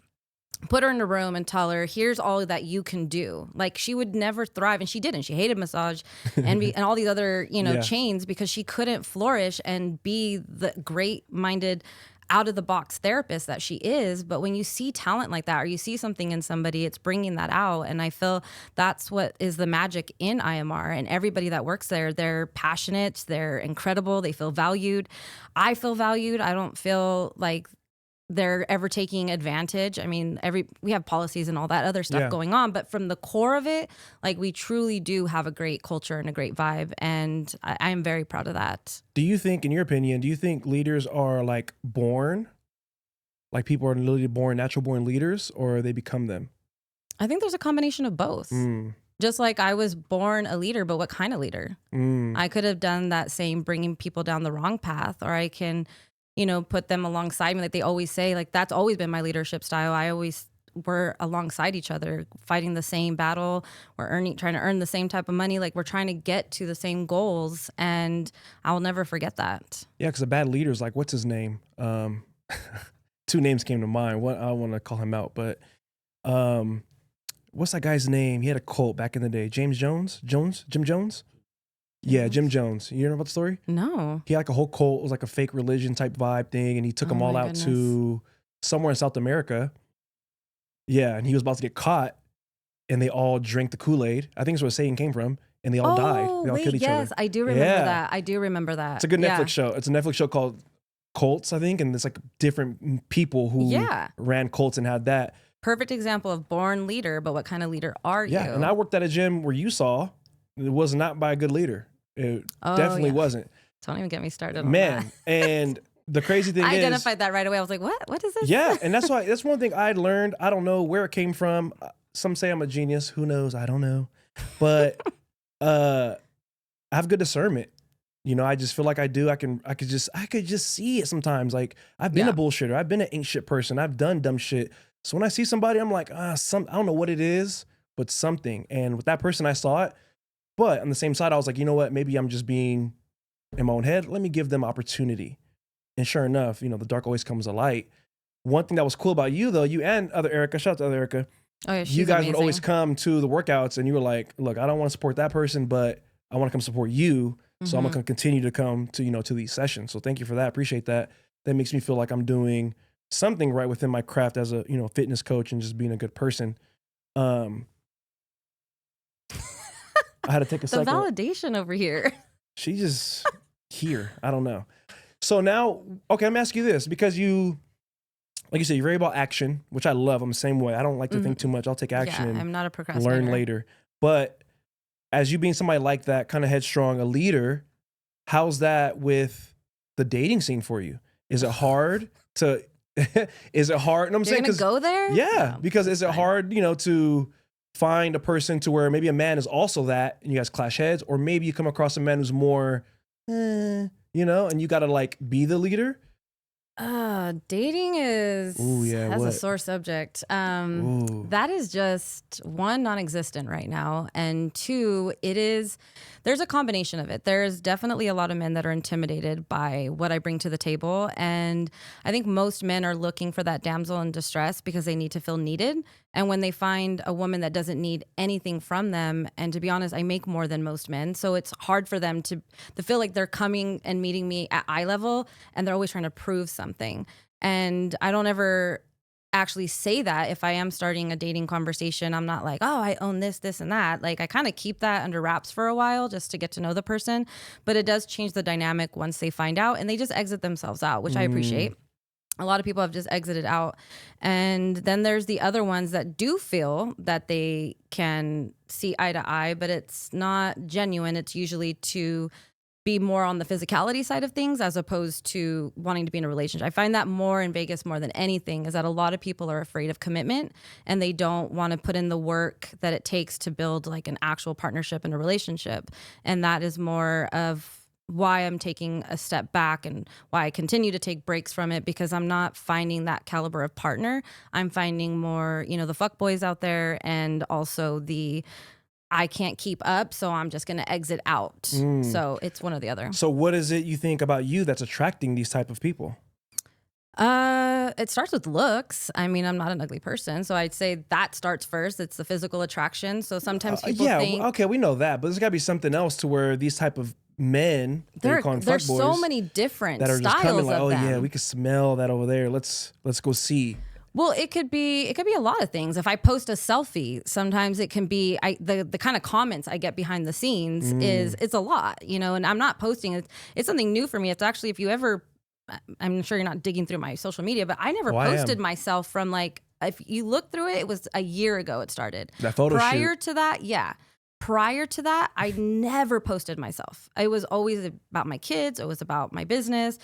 put her in a room and tell her, here's all that you can do. Like, she would never thrive. And she didn't. She hated massage and all these other, chains, because she couldn't flourish and be the great-minded, out-of-the-box therapist that she is. But when you see talent like that, or you see something in somebody, it's bringing that out. And I feel that's what is the magic in IMR. And everybody that works there, they're passionate, they're incredible, they feel valued. I feel valued. I don't feel like they're ever taking advantage. I mean, we have policies and all that other stuff going on, but from the core of it, like, we truly do have a great culture and a great vibe, and I am very proud of that. Do you think, in your opinion, leaders are like born? Like, people are literally born, natural born leaders, or they become them? I think there's a combination of both. Just like I was born a leader, but what kind of leader? I could have done that same, bringing people down the wrong path, or I can put them alongside me. Like they always say, like, that's always been my leadership style. We're alongside each other, fighting the same battle. We're trying to earn the same type of money. Like, we're trying to get to the same goals. And I will never forget that. Yeah. Cause a bad leader is like, what's his name? Two names came to mind. One, I want to call him out, but, what's that guy's name? He had a cult back in the day. Jim Jones? Yeah, Jim Jones. You know about the story? No. He had like a whole cult. It was like a fake religion type vibe thing. And he took them all out to somewhere in South America. Yeah, and he was about to get caught. And they all drank the Kool-Aid. I think that's where Satan came from. And they all died. They all killed each other. Yes, I do remember that. I do remember that. It's a good Netflix show. It's a Netflix show called Cults, I think. And it's like different people who ran cults and had that. Perfect example of born leader, but what kind of leader are you? Yeah, and I worked at a gym where you saw it was not by a good leader. It definitely wasn't. Don't even get me started on that. And the crazy thing I identified that right away. I was like, what is this? Yeah, and that's one thing I learned. I don't know where it came from. Some say I'm a genius. Who knows? I don't know. But I have good discernment. I just feel like I do. I could just see it sometimes. Like, I've been a bullshitter. I've been an ain't shit person. I've done dumb shit. So when I see somebody, I'm like, I don't know what it is, but something. And with that person, I saw it. But on the same side, I was like, you know what? Maybe I'm just being in my own head. Let me give them opportunity. And sure enough, the dark always comes to light. one thing that was cool about you though, you and other Erica, shout out to other Erica. Oh yeah, You guys amazing. would always come to the workouts and you were like, look, I don't want to support that person, but I want to come support you. So I'm going to continue to come to, you know, to these sessions. So thank you for that. Appreciate that. That makes me feel like I'm doing something right within my craft as a, you know, fitness coach and just being a good person. I had to take a the second. validation over here. She's just here. I don't know. So now, okay, let me ask you this, because you, like you said, you're very about action, which I love. I'm the same way. I don't like to think too much. I'll take action I'm not a and procrastinator. learn later. But as you being somebody like that, kind of headstrong, a leader, how's that with the dating scene for you? Is it hard to, is it hard? No, I'm saying, You're gonna go there? Yeah, No, because is it fine. hard, you know, to find a person to where maybe a man is also that and you guys clash heads, or maybe you come across a man who's more, you know, and you got to like be the leader? Dating is what? a sore subject. That is just one, non-existent right now, and two, there's a combination of it. There's definitely a lot of men that are intimidated by what I bring to the table, and I think most men are looking for that damsel in distress because they need to feel needed. And when they find a woman that doesn't need anything from them, and to be honest, I make more than most men, so it's hard for them to feel like they're coming and meeting me at eye level, and they're always trying to prove something. And I don't ever actually say that. If I am starting a dating conversation, I'm not like, oh, I own this, this, and that. Like, I kind of keep that under wraps for a while just to get to know the person. But it does change the dynamic once they find out, and they just exit themselves out, which I appreciate. A lot of people have just exited out. And then there's the other ones that do feel that they can see eye to eye, but it's not genuine. It's usually to be more on the physicality side of things as opposed to wanting to be in a relationship. I find that more in Vegas more than anything, is that a lot of people are afraid of commitment and they don't want to put in the work that it takes to build like an actual partnership and a relationship. And that is more of why I'm taking a step back and why I continue to take breaks from it, because I'm not finding that caliber of partner. I'm finding more, you know, the fuck boys out there, and also the I can't keep up, so I'm just going to exit out. So it's one or the other. So what is it you think about you that's attracting these type of people? It starts with looks. I mean, I'm not an ugly person, so I'd say that starts first. It's the physical attraction. So sometimes people think, okay, we know that, but there's got to be something else to where these type of men, there's so many different that are just styles coming like, of oh them. yeah, we can smell that over there. Let's go see. Well, it could be a lot of things. If I post a selfie, sometimes it can be the kind of comments I get behind the scenes it's a lot, you know, and I'm not posting it. It's something new for me. It's actually, if you ever, I'm sure you're not digging through my social media, but I never posted myself from like, if you look through it, it was a year ago it started. That photo Prior shoot. to that, yeah. Prior to that, I never posted myself. It was always about my kids. It was about my business.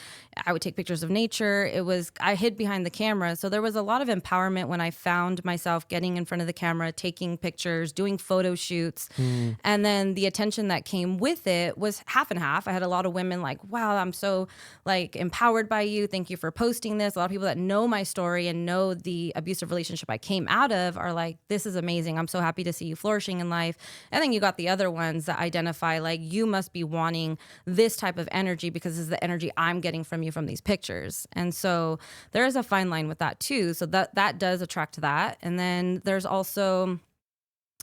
I would take pictures of nature. I hid behind the camera. So there was a lot of empowerment when I found myself getting in front of the camera, taking pictures, doing photo shoots. And then the attention that came with it was half and half. I had a lot of women like, wow, I'm so like empowered by you. Thank you for posting this. A lot of people that know my story and know the abusive relationship I came out of are like, this is amazing. I'm so happy to see you flourishing in life. And then you got the other ones that identify like, you must be wanting this type of energy because this is the energy I'm getting from you from these pictures. And so there is a fine line with that too. So that does attract that. And then there's also,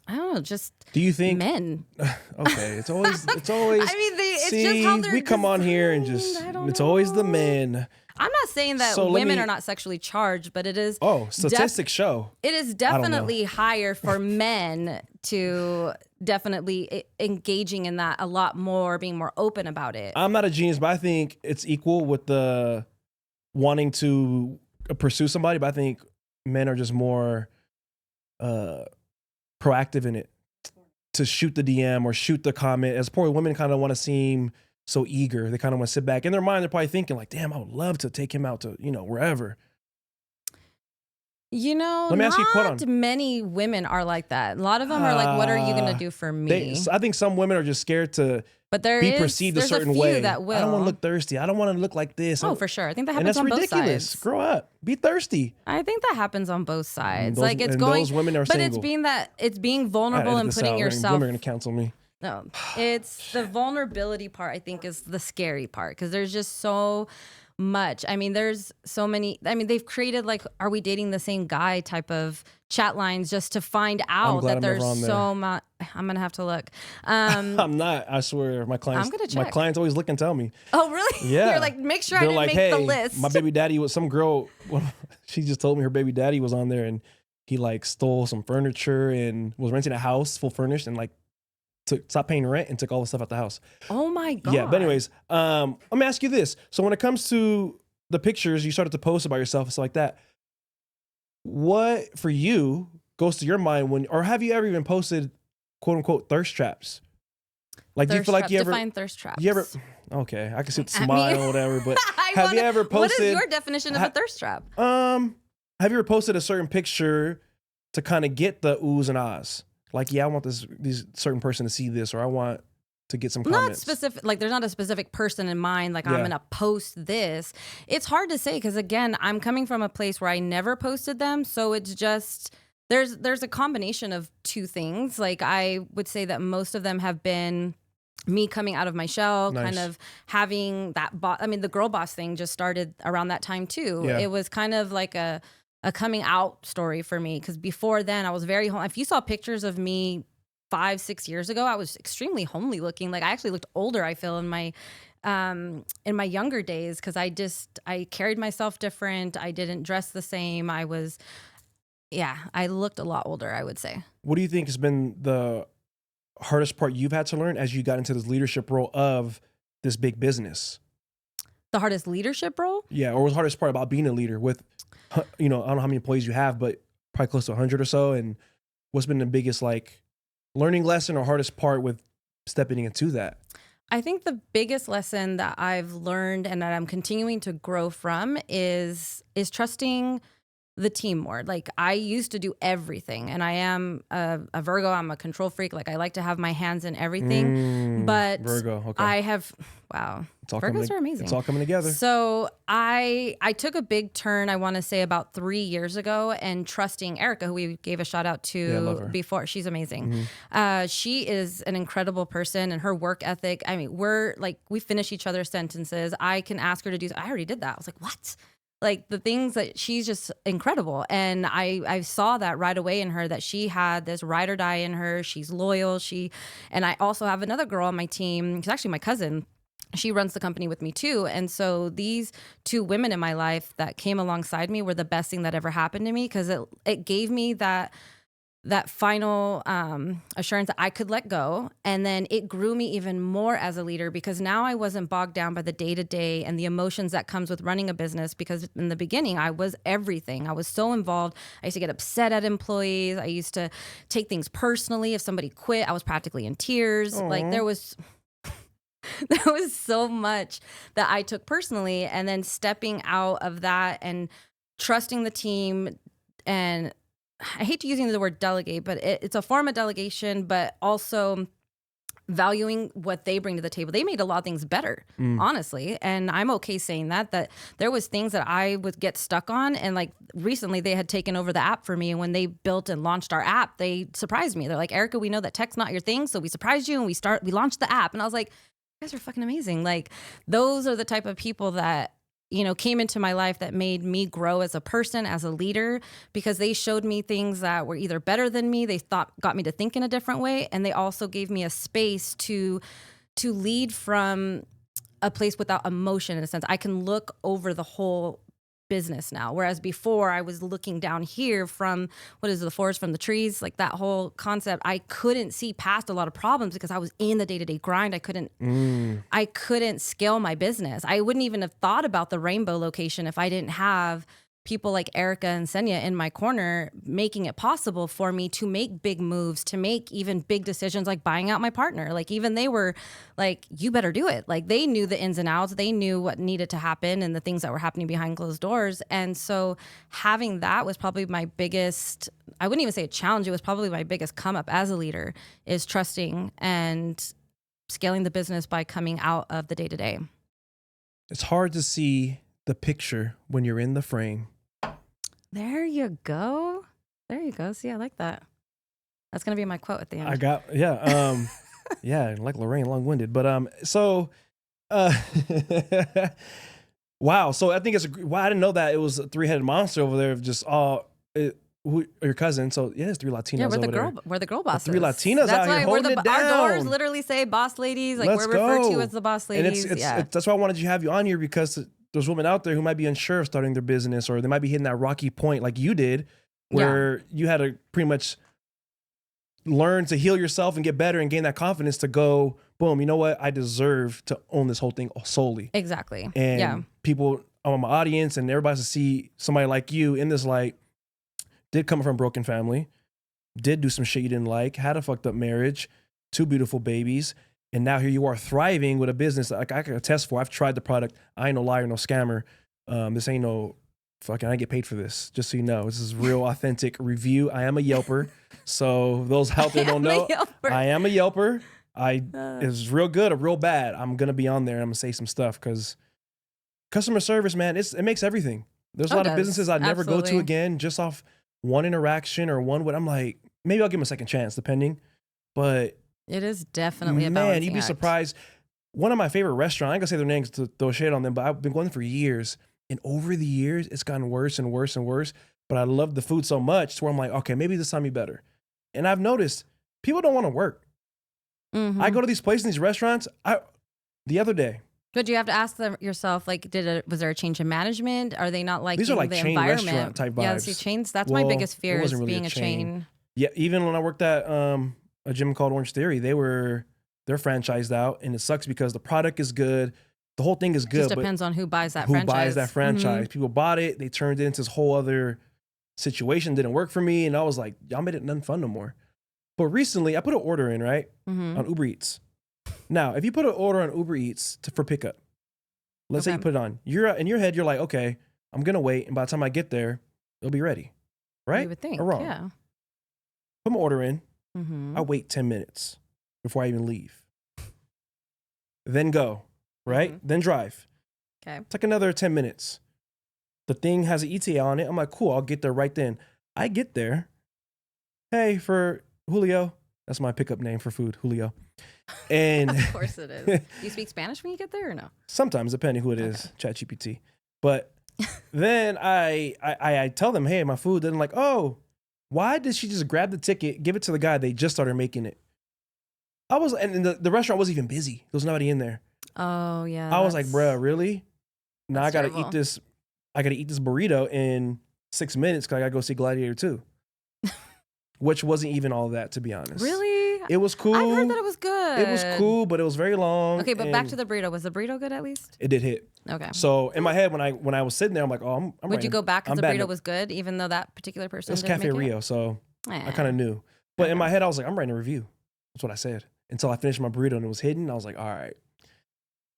I don't know, just do you think men? Okay, it's always. I mean, it's just how they're we come on here and just it's always the men. I'm not saying that women are not sexually charged, but it is. Oh, statistics show. It is definitely higher for men to definitely engaging in that a lot more, being more open about it. I'm not a genius, but I think it's equal with the wanting to pursue somebody, but I think men are just more proactive in it, to shoot the DM or shoot the comment, as poor women kind of want to seem so eager. They kind of want to sit back. In their mind, they're probably thinking like, damn, I would love to take him out to, you know, wherever. You know, let me ask you, not many women are like that. A lot of them are like, what are you going to do for me? I think some women are just scared to be perceived a certain way. That will. I don't want to look thirsty. I don't want to look like this. Oh, for sure. I think that happens on both sides. And that's ridiculous. Grow up. Be thirsty. I think that happens on both sides. Like it's going, those women are but single. it's being vulnerable and putting yourself. Women are going to cancel me. No, it's the vulnerability part, I think, is the scary part, because there's just so much. I mean, there's so many. I mean, they've created like, are we dating the same guy type of chat lines just to find out that there's so much. I'm going to have to look. I'm not, I swear. My clients, I'm gonna check. My clients always look and tell me. Oh, really? Yeah. You're like, make sure I didn't make the list. My baby daddy was some girl. She just told me her baby daddy was on there and he like stole some furniture and was renting a house full furnished and like stopped paying rent and took all the stuff out the house. Oh my God. Yeah. But anyways, let me ask you this. So when it comes to the pictures you started to post about yourself and stuff like that, what for you goes to your mind when, or have you ever even posted quote unquote thirst traps? Like, do you feel like you ever define thirst traps? You ever? Okay, I can see the smile or whatever, but have you ever posted? What is your definition of a thirst trap? Have you ever posted a certain picture to kind of get the oohs and ahs? Like, yeah, I want these certain person to see this, or I want to get some comments. Not specific, like there's not a specific person in mind, like I'm going to post this. It's hard to say because, again, I'm coming from a place where I never posted them. So it's just, there's a combination of two things. Like I would say that most of them have been me coming out of my shell, kind of having that I mean, the girl boss thing just started around that time too. Yeah. It was kind of like a coming out story for me because before then I was very home. If you saw pictures of me 5-6 years ago, I was extremely homely looking. Like I actually looked older, I feel, in my younger days because I carried myself different. I didn't dress the same. I looked a lot older, I would say. What do you think has been the hardest part you've had to learn as you got into this leadership role of this big business? The hardest leadership role? Yeah, or was the hardest part about being a leader with, I don't know how many employees you have, but probably close to 100 or so. And what's been the biggest like learning lesson or hardest part with stepping into that? I think the biggest lesson that I've learned and that I'm continuing to grow from is trusting the team more. Like I used to do everything, and I am a Virgo. I'm a control freak. Like I like to have my hands in everything. But Virgo, okay. I have Virgos are amazing. It's all coming together. So I took a big turn, I want to say about 3 years ago, and trusting Erica, who we gave a shout out to before. She's amazing. Mm-hmm. She is an incredible person, and her work ethic. I mean, we finish each other's sentences. I can ask her to do. I already did that. I was like, what? Like the things that she's just incredible. And I saw that right away in her, that she had this ride or die in her. She's loyal. And I also have another girl on my team. She's actually my cousin. She runs the company with me too. And so these two women in my life that came alongside me were the best thing that ever happened to me, because it gave me that final assurance that I could let go. And then it grew me even more as a leader, because now I wasn't bogged down by the day-to-day and the emotions that comes with running a business. Because in the beginning, I was everything. I was so involved. I used to get upset at employees. I used to take things personally. If somebody quit, I was practically in tears. Aww. Like there was so much that I took personally. And then stepping out of that and trusting the team, and I hate using the word delegate, but it's a form of delegation, but also valuing what they bring to the table. They made a lot of things better, honestly. And I'm okay saying that there was things that I would get stuck on. And like recently they had taken over the app for me. And when they built and launched our app, they surprised me. They're like, Erica, we know that tech's not your thing. So we surprised you and we launched the app. And I was like, you guys are fucking amazing. Like those are the type of people that, came into my life that made me grow as a person, as a leader, because they showed me things that were either better than me. They got me to think in a different way. And they also gave me a space to lead from a place without emotion, in a sense. I can look over the whole business now. Whereas before I was looking down here from, the forest from the trees, like that whole concept. I couldn't see past a lot of problems because I was in the day-to-day grind. I couldn't scale my business. I wouldn't even have thought about the rainbow location if I didn't have people like Erica and Senya in my corner, making it possible for me to make big moves, to make even big decisions like buying out my partner. Like even they were like, you better do it. Like they knew the ins and outs. They knew what needed to happen and the things that were happening behind closed doors. And so having that was probably my biggest, I wouldn't even say a challenge. It was probably my biggest come up as a leader, is trusting and scaling the business by coming out of the day-to-day. It's hard to see the picture when you're in the frame. There you go. See, I like that. That's going to be my quote at the end. Yeah, like Lorraine, long-winded. But Wow. So I think wow, I didn't know that it was a three-headed monster over there of just your cousin. So yeah, it's three Latinas Yeah, over there. we're the girl bosses. Three Latinas That's out why here holding it down. Our doors literally say boss ladies. Like Let's we're referred go. to as the boss ladies. And that's why I wanted to have you on here, because there's women out there who might be unsure of starting their business, or they might be hitting that rocky point like you did, where you had to pretty much learn to heal yourself and get better and gain that confidence to go, boom, you know what? I deserve to own this whole thing solely. Exactly. And people on my audience and everybody to see somebody like you in this light, did come from a broken family, did do some shit you didn't like, had a fucked up marriage, 2 beautiful babies, and now here you are thriving with a business that I can attest for. I've tried the product. I ain't no liar, no scammer. This ain't no fucking, I get paid for this, just so you know. This is real authentic review. I am a Yelper. So those out there don't know, I am a Yelper. It's real good or real bad. I'm going to be on there and I'm going to say some stuff, because customer service, man, it makes everything. There's a lot of businesses I'd never go to again just off one interaction or one what I'm like, maybe I'll give them a second chance depending. But it is definitely a balancing you'd be act. surprised. One of my favorite restaurants, I ain't gonna say their names to throw shade on them, but I've been going there for years. And over the years, it's gotten worse and worse and worse. But I love the food so much to where I'm like, okay, maybe this time be better. And I've noticed people don't want to work. I go to these places, these restaurants. The other day. But you have to ask yourself, like, was there a change in management? Are they not liking these are like the chain environment? Restaurant type vibes. Yeah, see, chains. That's my biggest fear is really being a chain. Yeah, even when I worked at a gym called Orange Theory, they're franchised out, and it sucks because the product is good, the whole thing is good. It just depends on who buys that franchise. Who buys that franchise? People bought it, they turned it into this whole other situation. Didn't work for me, and I was like, y'all made it nothing fun no more. But recently, I put an order in on Uber Eats. Now, if you put an order on Uber Eats for pickup, let's say you put it on, you're in your head, you're like, okay, I'm gonna wait, and by the time I get there, it'll be ready, right? You would think, or wrong? Yeah. Put my order in. I wait 10 minutes before I even leave. Then go, right? Then drive. Okay. It's like another 10 minutes. The thing has an ETA on it. I'm like, cool, I'll get there right then. I get there. Hey, for Julio. That's my pickup name for food, Julio. And of course it is. Do you speak Spanish when you get there or no? Sometimes, depending who it is, ChatGPT. But then I tell them, hey, my food. Then I'm like, oh, why did she just grab the ticket, give it to the guy? They just started making it. And the restaurant wasn't even busy. There was nobody in there. Oh yeah. I was like, bruh, really? Now I gotta eat this. I gotta eat this burrito in 6 minutes because I gotta go see Gladiator 2. Which wasn't even all that, to be honest. Really? It was cool. I heard that it was good. It was cool, but it was very long. Okay, but back to the burrito. Was the burrito good at least? It did hit. Okay. So in my head, when I was sitting there, I'm like, oh, I'm Would you go back because the burrito was good, even though that particular person didn't make it? It was Cafe Rio, so I kind of knew. But in my head, I was like, I'm writing a review. That's what I said. Until I finished my burrito and it was hidden, I was like, all right.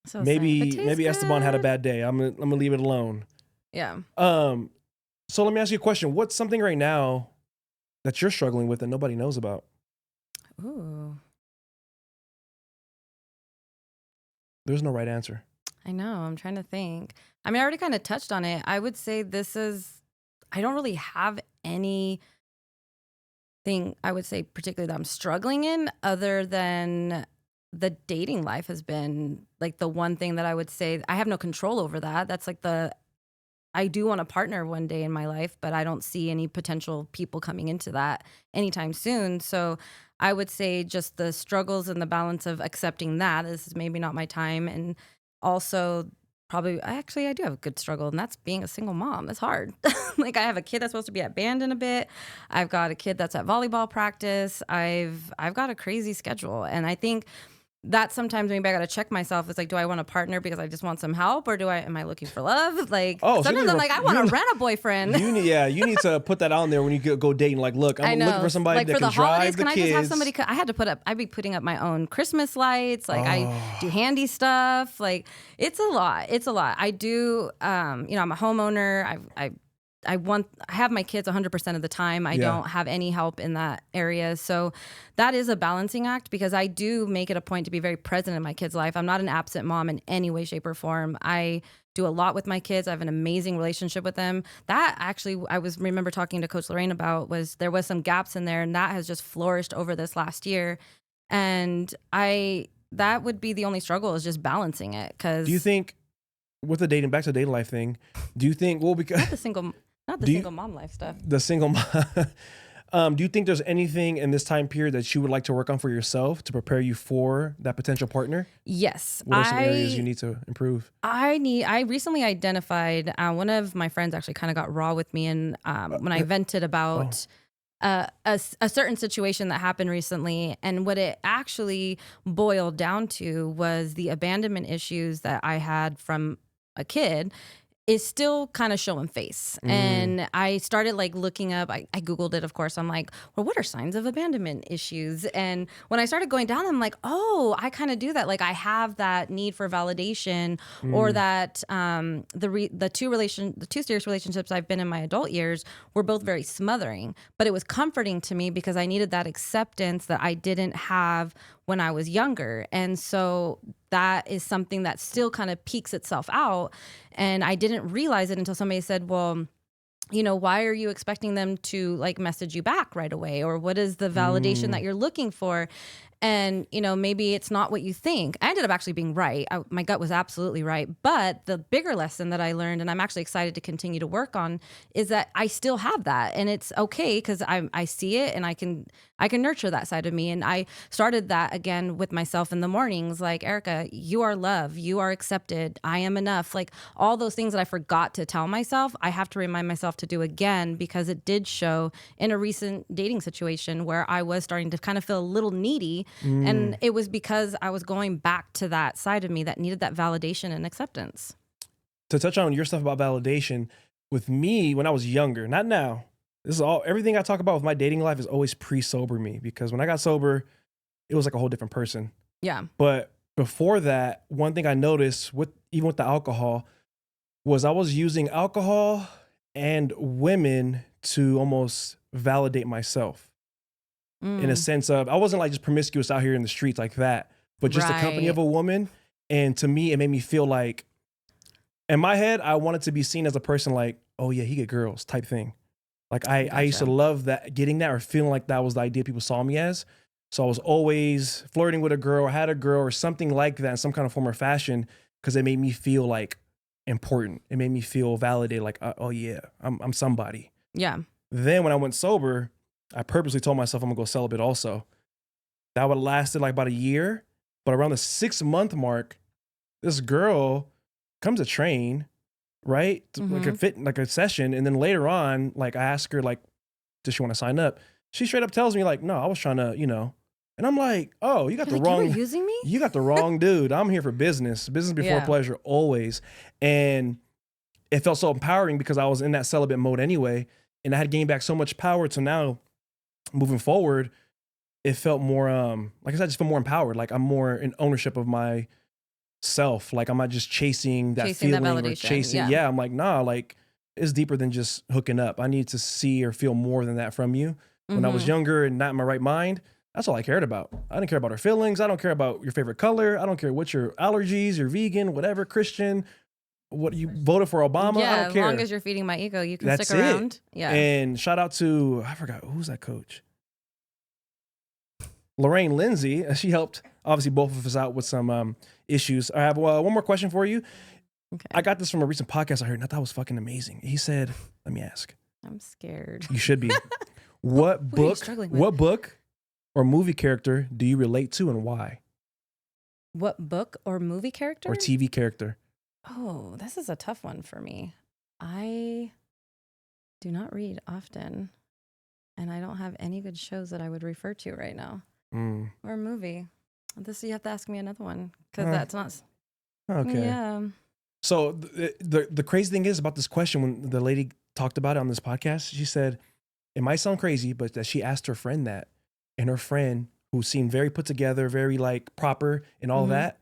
So maybe Esteban had a bad day. I'm gonna leave it alone. Yeah. So let me ask you a question. What's something right now that you're struggling with that nobody knows about? Ooh. There's no right answer. I know. I'm trying to think. I mean, I already kind of touched on it. I would say I don't really have anything I would say particularly that I'm struggling in, other than the dating life has been like the one thing that I would say I have no control over that. That's like I do want a partner one day in my life, but I don't see any potential people coming into that anytime soon. So I would say just the struggles and the balance of accepting that this is maybe not my time. And also probably, I do have a good struggle, and that's being a single mom. It's hard. Like I have a kid that's supposed to be at band in a bit. I've got a kid that's at volleyball practice. I've got a crazy schedule. And I think that sometimes maybe I got to check myself. It's like, do I want a partner because I just want some help, or am I looking for love? Like sometimes I'm like, I want to rent a boyfriend. You need to put that on there when you go dating. Like, look, I'm looking for somebody like that can drive the kids. Can I just have somebody? I'd be putting up my own Christmas lights. Like I do handy stuff. Like it's a lot. It's a lot. I do. I'm a homeowner. I have my kids 100% of the time. I don't have any help in that area. So that is a balancing act, because I do make it a point to be very present in my kids' life. I'm not an absent mom in any way, shape, or form. I do a lot with my kids. I have an amazing relationship with them. That actually, remember talking to Coach Lorraine about there was some gaps in there, and that has just flourished over this last year. And that would be the only struggle, is just balancing it. 'Cause do you think with the dating, back to the dating life thing, do you think, well, because not the single mom life stuff. The single mom. Do you think there's anything in this time period that you would like to work on for yourself to prepare you for that potential partner? Yes. What are some areas you need to improve? I recently identified, one of my friends actually kind of got raw with me, and when I vented about a certain situation that happened recently, and what it actually boiled down to was the abandonment issues that I had from a kid is still kind of showing face. And I started like looking up, I Googled it, of course. I'm like, well, what are signs of abandonment issues? And when I started going down, I'm like, oh, I kind of do that. Like I have that need for validation, or that the two serious relationships I've been in my adult years were both very smothering, but it was comforting to me because I needed that acceptance that I didn't have when I was younger. And so that is something that still kind of peaks itself out. And I didn't realize it until somebody said, well, you know, why are you expecting them to like message you back right away? Or what is the validation that you're looking for? And, you know, maybe it's not what you think. I ended up actually being right. My gut was absolutely right. But the bigger lesson that I learned, and I'm actually excited to continue to work on, is that I still have that. And it's okay because I see it, and I can nurture that side of me. And I started that again with myself in the mornings, like, Erica, you are loved, you are accepted, I am enough. Like all those things that I forgot to tell myself, I have to remind myself to do again, because it did show in a recent dating situation where I was starting to kind of feel a little needy. And it was because I was going back to that side of me that needed that validation and acceptance. To touch on your stuff about validation, with me when I was younger, not now, this is everything I talk about with my dating life is always pre-sober me, because when I got sober, it was like a whole different person. Yeah. But before that, one thing I noticed even with the alcohol was I was using alcohol and women to almost validate myself. In a sense of, I wasn't like just promiscuous out here in the streets like that, but just the company of a woman. And to me, it made me feel like, in my head, I wanted to be seen as a person like, oh yeah, he get girls type thing. Like I used to love that, getting that, or feeling like that was the idea people saw me as. So I was always flirting with a girl, or had a girl, or something like that in some kind of form or fashion, because it made me feel like important. It made me feel validated, like, oh yeah, I'm somebody. Yeah. Then when I went sober, I purposely told myself I'm gonna go celibate also. That would have lasted like about a year, but around the 6-month mark, this girl comes to train, right? Like a session. And then later on, like I ask her, like, does she want to sign up? She straight up tells me like, no, I was trying to, you know. And I'm like, oh, you got the wrong, you were using me? You got the wrong dude. I'm here for business before pleasure always. And it felt so empowering because I was in that celibate mode anyway. And I had gained back so much power to now, moving forward, it felt more, like I said, I just feel more empowered. Like I'm more in ownership of myself. Like I'm not just chasing that feeling that or chasing. Yeah. I'm like, nah, like it's deeper than just hooking up. I need to see or feel more than that from you. When I was younger and not in my right mind, that's all I cared about. I didn't care about our feelings. I don't care about your favorite color. I don't care what your allergies, you're vegan, whatever, Christian, what you voted for Obama. Yeah, I don't care. as long as you're feeding my ego, you can That's stick around. it. Yeah. And shout out to, I forgot, who's that coach? Lorraine Lindsay. She helped obviously both of us out with some issues. I have one more question for you. Okay. I got this from a recent podcast I heard, and I thought it was fucking amazing. He said, let me ask. I'm scared. You should be. What book or movie character do you relate to, and why? What book or movie character? Or TV character? Oh, this is a tough one for me. I do not read often, and I don't have any good shows that I would refer to right now. Or movie. You have to ask me another one, because that's not. Okay. Yeah. So the crazy thing is about this question, when the lady talked about it on this podcast, she said, it might sound crazy, but that she asked her friend that, and her friend, who seemed very put together, very like proper and all that,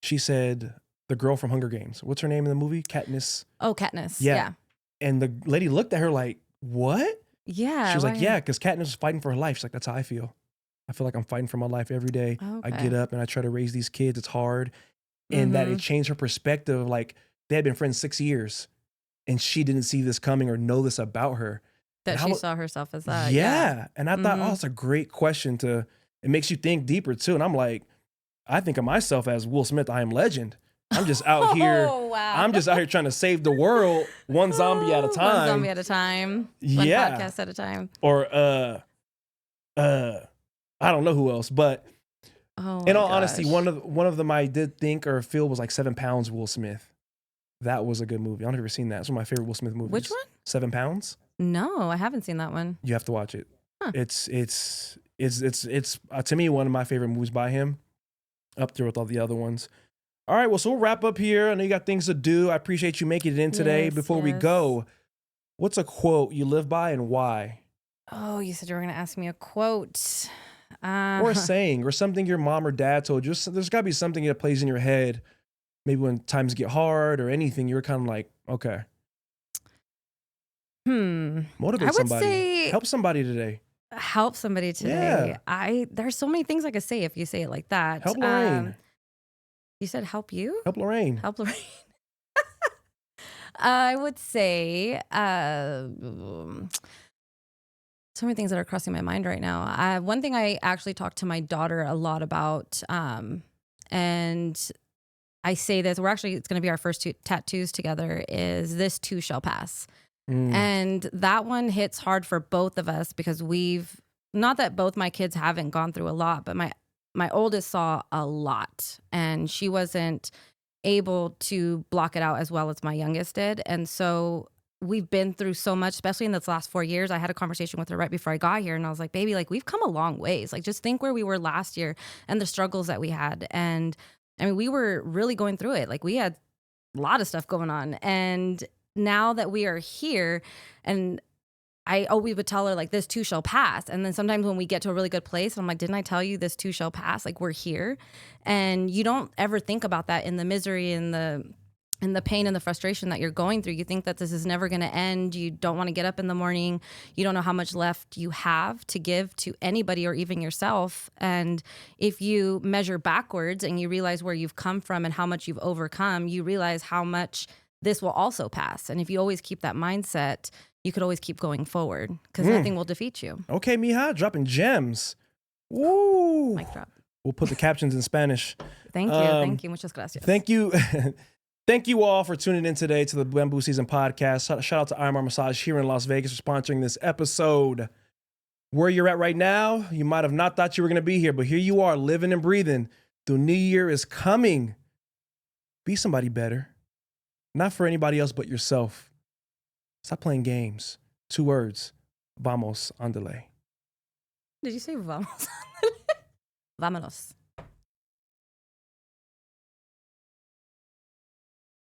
she said, the girl from Hunger Games. What's her name in the movie? Katniss. Oh, Katniss. Yeah. Yeah. And the lady looked at her like, what? Yeah. She was like, yeah, because Katniss was fighting for her life. She's like, that's how I feel. I feel like I'm fighting for my life every day. Okay. I get up and I try to raise these kids. It's hard. And that it changed her perspective. Like they had been friends 6 years and she didn't see this coming or know this about her. That she saw herself as that. Yeah. And I thought, oh, it's a great question it makes you think deeper too. And I'm like, I think of myself as Will Smith, I Am Legend. I'm just out here. Oh, wow. I'm just out here trying to save the world one zombie at a time. One zombie at a time. One podcast at a time. Or I don't know who else, but in all honesty, one of them I did think or feel was like 7 Pounds. Will Smith. That was a good movie. I don't know if you've ever seen that. It's one of my favorite Will Smith movies. Which one? 7 Pounds. No, I haven't seen that one. You have to watch it. Huh. It's to me one of my favorite movies by him, up there with all the other ones. All right, well, so we'll wrap up here. I know you got things to do. I appreciate you making it in today. Before we go, what's a quote you live by and why? Oh, you said you were going to ask me a quote. Or a saying, or something your mom or dad told you. There's got to be something that plays in your head. Maybe when times get hard or anything, you're kind of like, okay. Motivate somebody. Help somebody today. Help somebody today. Yeah. There's so many things I could say if you say it like that. Help Lorraine. You said help you? Help Lorraine. Help Lorraine. I would say so many things that are crossing my mind right now. One thing I actually talked to my daughter a lot about, and I say this, it's going to be our first 2 tattoos together, is this too shall pass. And that one hits hard for both of us because not that both my kids haven't gone through a lot, but my oldest saw a lot and she wasn't able to block it out as well as my youngest did. And so we've been through so much, especially in this last 4 years. I had a conversation with her right before I got here and I was like, baby, like we've come a long ways. Like just think where we were last year and the struggles that we had. And I mean, we were really going through it. Like we had a lot of stuff going on. And now that we are here, and we would tell her like this too shall pass. And then sometimes when we get to a really good place, I'm like, didn't I tell you this too shall pass? Like we're here. And you don't ever think about that in the misery and the pain and the frustration that you're going through. You think that this is never going to end. You don't want to get up in the morning. You don't know how much left you have to give to anybody or even yourself. And if you measure backwards and you realize where you've come from and how much you've overcome, you realize how much this will also pass. And if you always keep that mindset, you could always keep going forward because nothing will defeat you. Okay, mija, dropping gems. Woo! Mic drop. We'll put the captions in Spanish. Thank you. Thank you. Muchas gracias. Thank you. Thank you all for tuning in today to the BambooSZN podcast. Shout out to IMR Massage here in Las Vegas for sponsoring this episode. Where you're at right now, you might have not thought you were going to be here, but here you are living and breathing. The new year is coming. Be somebody better. Not for anybody else but yourself. Stop playing games. 2 words. Vamos, andale. Did you say vamos? Vámonos.